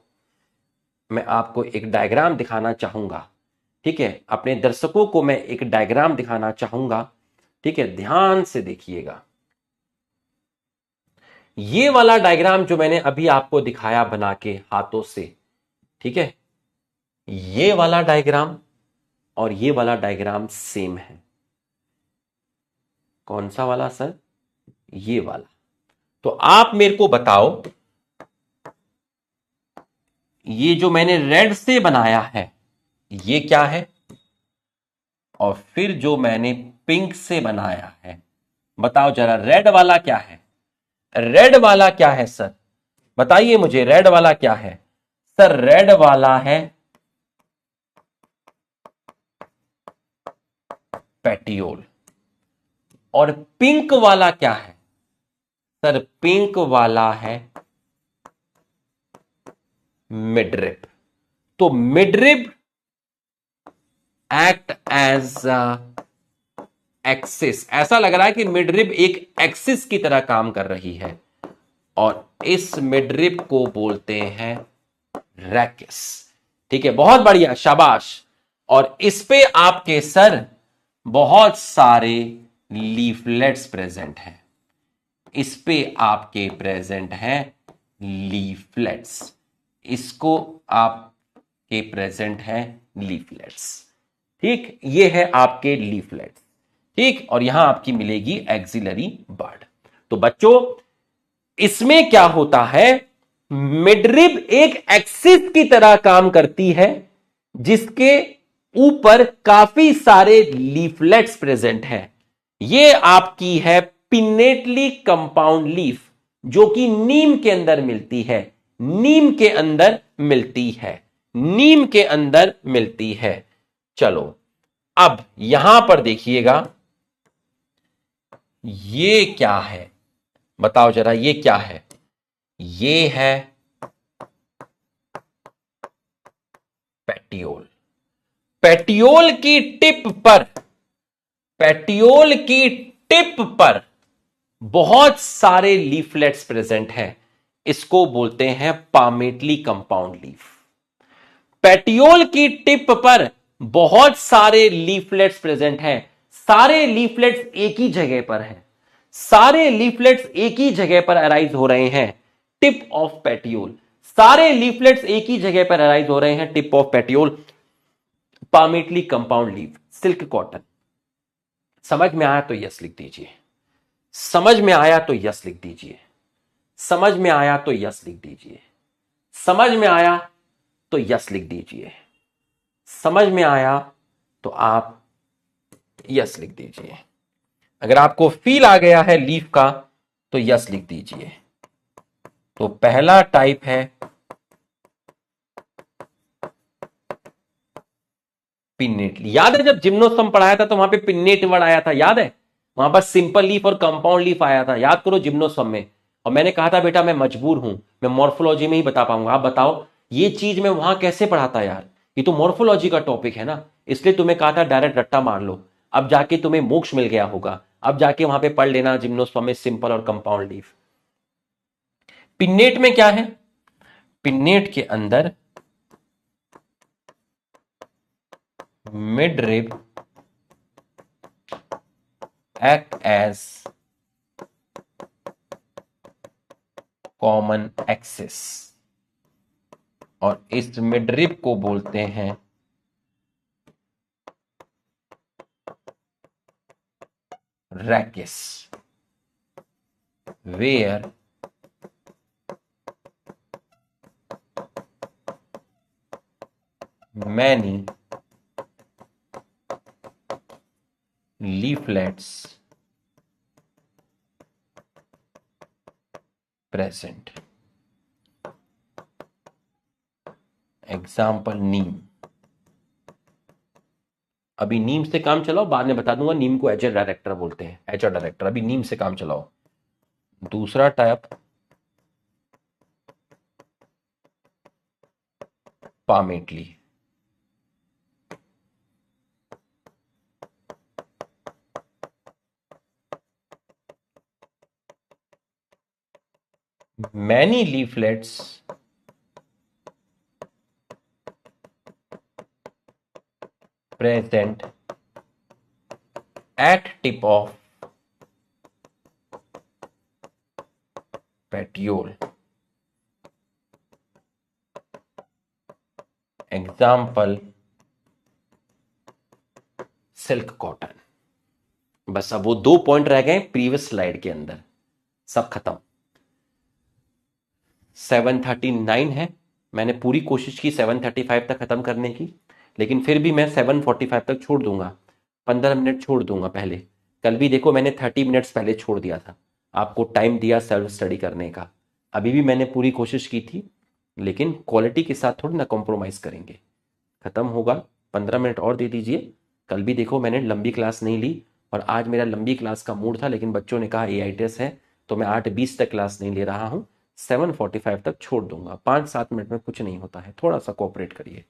मैं आपको एक डायग्राम दिखाना चाहूंगा, ठीक है। अपने दर्शकों को मैं एक डायग्राम दिखाना चाहूंगा, ठीक है, ध्यान से देखिएगा। ये वाला डायग्राम जो मैंने अभी आपको दिखाया बना के हाथों से, ठीक है, ये वाला डायग्राम और ये वाला डायग्राम सेम है। कौन सा वाला सर? ये वाला। तो आप मेरे को बताओ, ये जो मैंने रेड से बनाया है ये क्या है, और फिर जो मैंने पिंक से बनाया है, बताओ जरा रेड वाला क्या है? रेड वाला क्या है सर? बताइए मुझे, रेड वाला क्या है? सर रेड वाला है पेटियोल। और पिंक वाला क्या है? सर पिंक वाला है मिडरिब। तो मिडरिब एक्ट एज एक्सिस, ऐसा लग रहा है कि मिडरिब एक एक्सिस की तरह काम कर रही है, और इस मिडरिब को बोलते हैं रैकिस। ठीक है, बहुत बढ़िया, शाबाश। और इस पे आपके सर बहुत सारे लीफलेट्स प्रेजेंट हैं, इस पे आपके प्रेजेंट हैं लीफलेट्स, इसको आपके प्रेजेंट हैं लीफलेट्स। ठीक, ये है आपके लीफलेट्स, ठीक। और यहां आपकी मिलेगी एक्सिलरी बर्ड। तो बच्चों इसमें क्या होता है, मिडरिब एक एक्सिस की तरह काम करती है जिसके ऊपर काफी सारे लीफलेट्स प्रेजेंट हैं। ये आपकी है पिनेटली कंपाउंड लीफ, जो कि नीम के अंदर मिलती है, नीम के अंदर मिलती है, नीम के अंदर मिलती है। चलो अब यहां पर देखिएगा, ये क्या है? बताओ जरा, ये क्या है? ये है पेटियोल। पेटियोल की टिप पर, पेटियोल की टिप पर बहुत सारे लीफलेट्स प्रेजेंट हैं। इसको बोलते हैं पामेटली कंपाउंड लीफ। पेटियोल की टिप पर बहुत सारे लीफलेट्स प्रेजेंट हैं। सारे लीफलेट्स एक ही जगह पर हैं। सारे लीफलेट्स एक ही जगह पर अराइज हो रहे हैं, टिप ऑफ पेटियोल। सारे लीफलेट्स एक ही जगह पर अराइज हो रहे हैं, tip of petiole, palmately compound leaf, silk cotton. समझ में आया तो यस लिख दीजिए। समझ में आया तो यस लिख दीजिए। समझ में आया तो यस लिख दीजिए। समझ में आया तो यस लिख दीजिए। समझ में आया तो आप यस लिख दीजिए। अगर आपको फील आ गया है लीफ का तो यस लिख दीजिए। तो पहला टाइप है पिन्नेट। याद है जब जिम्नोस्पर्म पढ़ाया था तो वहां पे पिन्नेट वर्ड आया था, याद है? वहां पर सिंपल लीफ और कंपाउंड लीफ आया था, याद करो जिम्नोस्पर्म में। और मैंने कहा था बेटा मैं मजबूर हूं, मैं मॉर्फोलॉजी में ही बता पाऊंगा। आप बताओ ये चीज मैं वहां कैसे पढ़ाता यार? ये तो मॉर्फोलॉजी का टॉपिक है ना, इसलिए तुम्हें कहा था डायरेक्ट रट्टा मार लो। अब जाके तुम्हें मोक्ष मिल गया होगा, अब जाके वहां पे पढ़ लेना जिम्नोस्पर्म में सिंपल और कंपाउंड लीफ। पिन्नेट में क्या है? पिन्नेट के अंदर midrib act as common axis, और इस मिडरिब को बोलते हैं rachis, where many leaflets present. Example नीम। अभी नीम से काम चलाओ, बाद में बता दूंगा नीम को एचआर डायरेक्टर बोलते हैं, एचआर डायरेक्टर। अभी नीम से काम चलाओ। दूसरा type palmately. many leaflets present at tip of petiole. Example silk cotton. बस अब वो 2 पॉइंट रह गए प्रीवियस स्लाइड के अंदर, सब खत्म। 7:39 है। मैंने पूरी कोशिश की 7:35 तक खत्म करने की, लेकिन फिर भी मैं 7:45 तक छोड़ दूंगा, 15 मिनट छोड़ दूंगा पहले। कल भी देखो मैंने 30 मिनट्स पहले छोड़ दिया था, आपको टाइम दिया सेल्फ स्टडी करने का। अभी भी मैंने पूरी कोशिश की थी, लेकिन क्वालिटी के साथ थोड़ी ना कॉम्प्रोमाइज करेंगे। खत्म होगा, 15 मिनट और दे दीजिए। कल भी देखो मैंने लंबी क्लास नहीं ली, और आज मेरा लंबी क्लास का मूड था, लेकिन बच्चों ने कहा AITS है तो मैं 8:20 तक क्लास नहीं ले रहा हूं, 7:45 तक छोड़ दूंगा। 5-7 मिनट में कुछ नहीं होता है, थोड़ा सा कोऑपरेट करिए।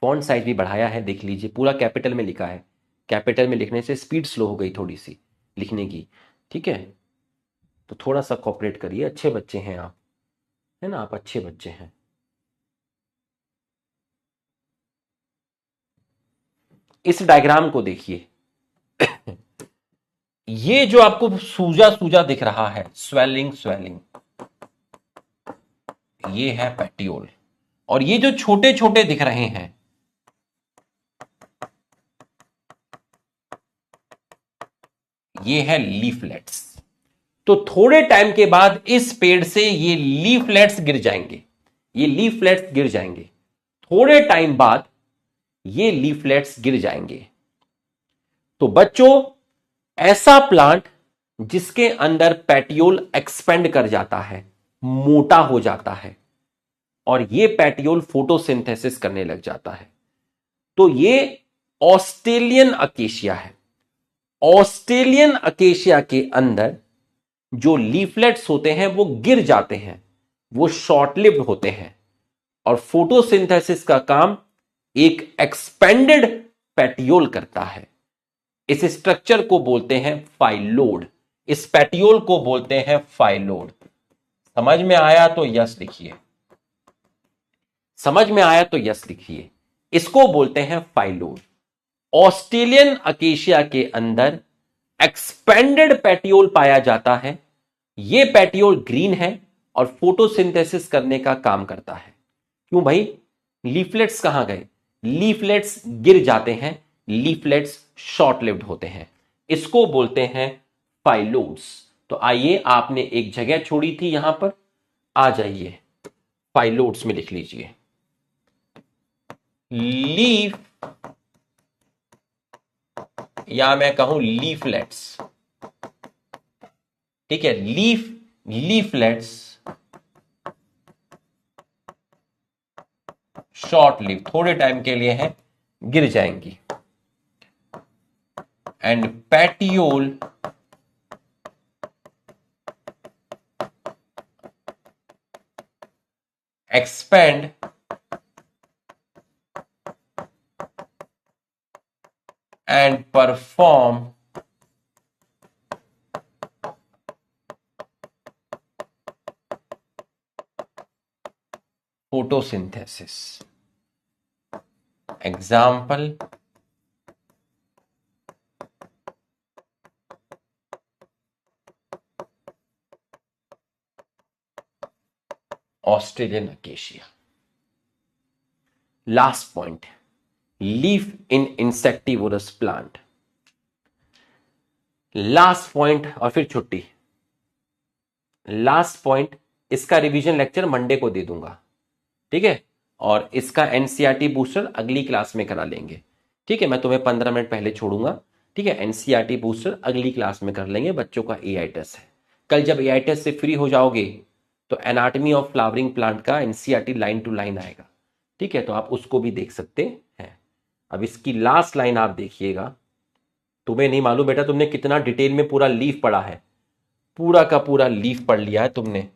फॉन्ट साइज भी बढ़ाया है, देख लीजिए, पूरा कैपिटल में लिखा है। कैपिटल में लिखने से स्पीड स्लो हो गई थोड़ी सी लिखने की, ठीक है? तो थोड़ा सा कोऑपरेट करिए, अच्छे बच्चे हैं आप, है ना? आप अच्छे बच्चे हैं। इस डायग्राम को देखिए। ये जो आपको सूजा सूजा दिख रहा है, स्वेलिंग स्वेलिंग, ये है पेटियोल। और ये जो छोटे छोटे दिख रहे हैं, ये है लीफलेट्स। तो थोड़े टाइम के बाद इस पेड़ से ये लीफलेट्स गिर जाएंगे, ये लीफलेट्स गिर जाएंगे। थोड़े टाइम बाद ये लीफलेट्स गिर जाएंगे। तो बच्चों, ऐसा प्लांट जिसके अंदर पेटियोल एक्सपेंड कर जाता है, मोटा हो जाता है, और ये पेटियोल फोटोसिंथेसिस करने लग जाता है, तो ये ऑस्ट्रेलियन अकेशिया है। ऑस्ट्रेलियन अकेशिया के अंदर जो लीफलेट्स होते हैं वो गिर जाते हैं, वो शॉर्ट लिव्ड होते हैं, और फोटोसिंथेसिस का काम एक एक्सपेंडेड पेटियोल करता है। इस स्ट्रक्चर को बोलते हैं फाइलोड, इस पेटियोल को बोलते हैं फाइलोड। समझ में आया तो यस लिखिए, समझ में आया तो यस लिखिए। इसको बोलते हैं फाइलोड। ऑस्ट्रेलियन अकेशिया के अंदर एक्सपेंडेड पेटियोल पाया जाता है। यह पेटियोल ग्रीन है और फोटोसिंथेसिस करने का काम करता है। क्यों भाई? लीफलेट्स कहां गए? लीफलेट्स गिर जाते हैं, लीफलेट्स शॉर्ट लिव्ड होते हैं, इसको बोलते हैं फाइलोड्स। तो आइए, आपने एक जगह छोड़ी थी, यहां पर आ जाइए, फाइलोड्स में लिख लीजिए लीफ, या मैं कहूं लीफलेट्स। ठीक है, लीफलेट्स शॉर्ट लिव, थोड़े टाइम के लिए है, गिर जाएंगी। And petiole expand and perform photosynthesis. Example, Australian acacia. Last point, leaf in insectivorous plant. Last point और फिर छुट्टी। लास्ट पॉइंट, इसका रिवीजन लेक्चर मंडे को दे दूंगा, ठीक है, और इसका एनसीईआरटी बूस्टर अगली क्लास में करा लेंगे। ठीक है, मैं तुम्हें 15 मिनट पहले छोड़ूंगा। ठीक है, एनसीईआरटी बूस्टर अगली क्लास में कर लेंगे, बच्चों का एआई टेस्ट है। कल जब एआई टेस्ट से फ्री हो जाओगे तो एनाटॉमी ऑफ फ्लावरिंग प्लांट का एनसीईआरटी लाइन टू लाइन आएगा। ठीक है, तो आप उसको भी देख सकते हैं। अब इसकी लास्ट लाइन आप देखिएगा। तुम्हें नहीं मालूम बेटा तुमने कितना डिटेल में पूरा लीफ पढ़ा है, पूरा का पूरा लीफ पढ़ लिया है तुमने।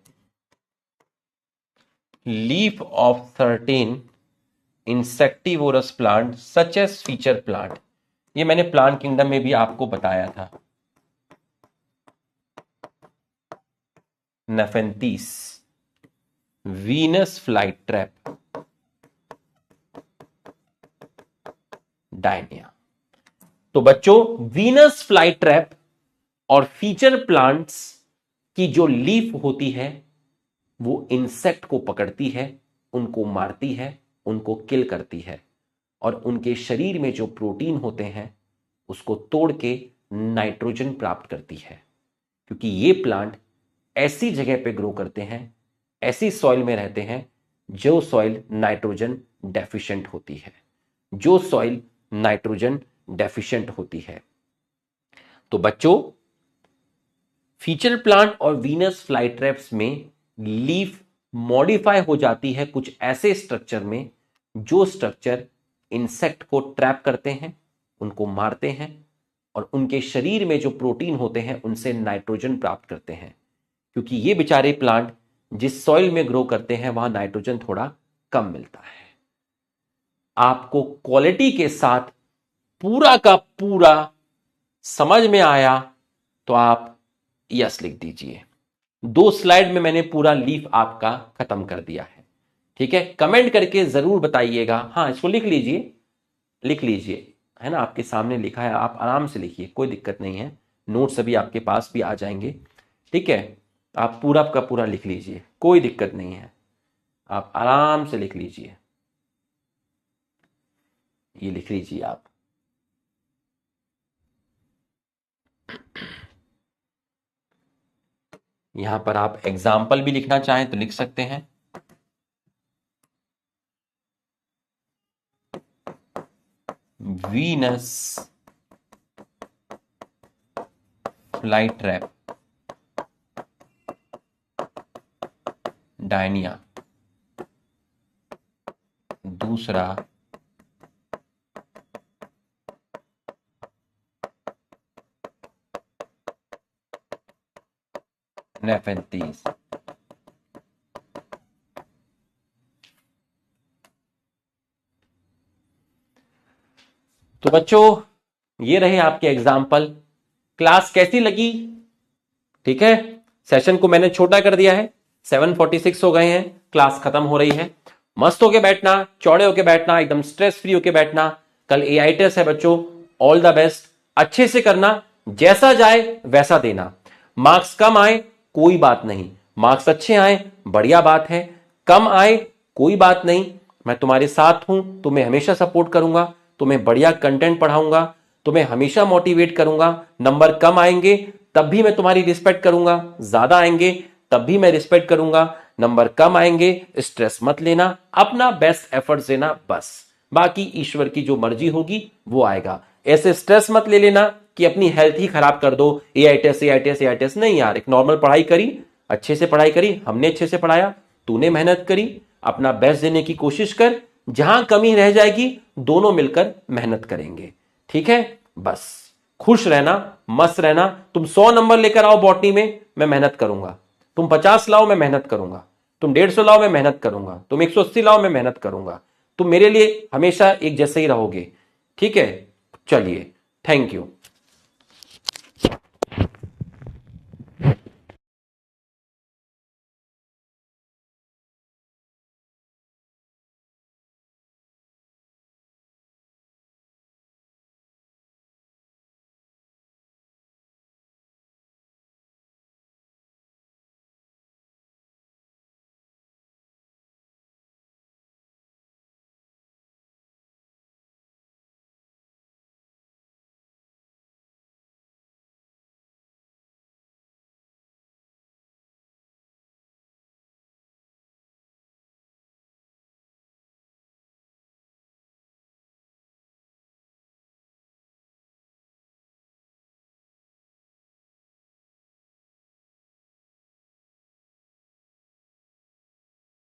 Leaf of certain insectivorous plant such as pitcher plant, ये मैंने प्लांट किंगडम में भी आपको बताया था। Nepenthes, Venus flytrap, Dionaea. तो बच्चों, वीनस फ्लाइट ट्रैप और फीचर प्लांट्स की जो लीफ होती है वो इंसेक्ट को पकड़ती है, उनको मारती है, उनको किल करती है, और उनके शरीर में जो प्रोटीन होते हैं उसको तोड़ के नाइट्रोजन प्राप्त करती है। क्योंकि ये प्लांट ऐसी जगह पे ग्रो करते हैं, ऐसी सॉइल में रहते हैं जो सॉइल नाइट्रोजन डेफिशिएंट होती है, जो सॉइल नाइट्रोजन डेफिशिएंट होती है। तो बच्चों, फीचर प्लांट और वीनस फ्लाईट्रैप्स में लीफ मॉडिफाई हो जाती है कुछ ऐसे स्ट्रक्चर में जो स्ट्रक्चर इंसेक्ट को ट्रैप करते हैं, उनको मारते हैं, और उनके शरीर में जो प्रोटीन होते हैं उनसे नाइट्रोजन प्राप्त करते हैं। क्योंकि ये बेचारे प्लांट जिस सॉइल में ग्रो करते हैं वहां नाइट्रोजन थोड़ा कम मिलता है। आपको क्वालिटी के साथ पूरा का पूरा समझ में आया तो आप यस लिख दीजिए। 2 स्लाइड में मैंने पूरा लीफ आपका खत्म कर दिया है। ठीक है, कमेंट करके जरूर बताइएगा। हाँ, इसको लिख लीजिए, लिख लीजिए, है ना, आपके सामने लिखा है, आप आराम से लिखिए, कोई दिक्कत नहीं है। नोट्स अभी आपके पास भी आ जाएंगे। ठीक है, आप पूरा का पूरा लिख लीजिए, कोई दिक्कत नहीं है, आप आराम से लिख लीजिए। ये लिख लीजिए आप। यहां पर आप एग्जाम्पल भी लिखना चाहें तो लिख सकते हैं। Venus flytrap, Dionaea. दूसरा, नेफेन 30। तो बच्चों ये रहे आपके एग्जाम्पल। क्लास कैसी लगी? ठीक है, सेशन को मैंने छोटा कर दिया है, 7:46 हो गए हैं, क्लास खत्म हो रही है। मस्त होके बैठना, चौड़े होके बैठना, एकदम स्ट्रेस फ्री होके बैठना। कल एआई टेस्ट है बच्चों, ऑल द बेस्ट, अच्छे से करना, जैसा जाए वैसा देना। मार्क्स कम आए कोई बात नहीं, मार्क्स अच्छे आए बढ़िया बात है, कम आए कोई बात नहीं, मैं तुम्हारे साथ हूं, तुम्हें हमेशा सपोर्ट करूंगा, तुम्हें बढ़िया कंटेंट पढ़ाऊंगा, तुम्हें हमेशा मोटिवेट करूंगा। नंबर कम आएंगे तब भी मैं तुम्हारी रिस्पेक्ट करूंगा, ज्यादा आएंगे तब भी मैं रिस्पेक्ट करूंगा। नंबर कम आएंगे स्ट्रेस मत लेना, अपना बेस्ट एफर्ट देना बस, बाकी ईश्वर की जो मर्जी होगी वो आएगा। ऐसे स्ट्रेस मत ले लेना कि अपनी हेल्थ ही खराब कर दो, AI test AI test AI test. नहीं यार, एक नॉर्मल पढ़ाई करी, अच्छे से पढ़ाई करी, हमने अच्छे से पढ़ाया, तूने मेहनत करी, अपना बेस्ट देने की कोशिश कर, जहां कमी रह जाएगी दोनों मिलकर मेहनत करेंगे। ठीक है, बस खुश रहना, मस्त रहना। तुम 100 नंबर लेकर आओ बॉटनी में, मैं मेहनत करूंगा। तुम 50 लाओ, मैं मेहनत करूंगा। तुम 150 लाओ, मैं मेहनत करूंगा। तुम 180 लाओ, मैं मेहनत करूंगा। तुम मेरे लिए हमेशा एक जैसे ही रहोगे। ठीक है, चलिए, थैंक यू।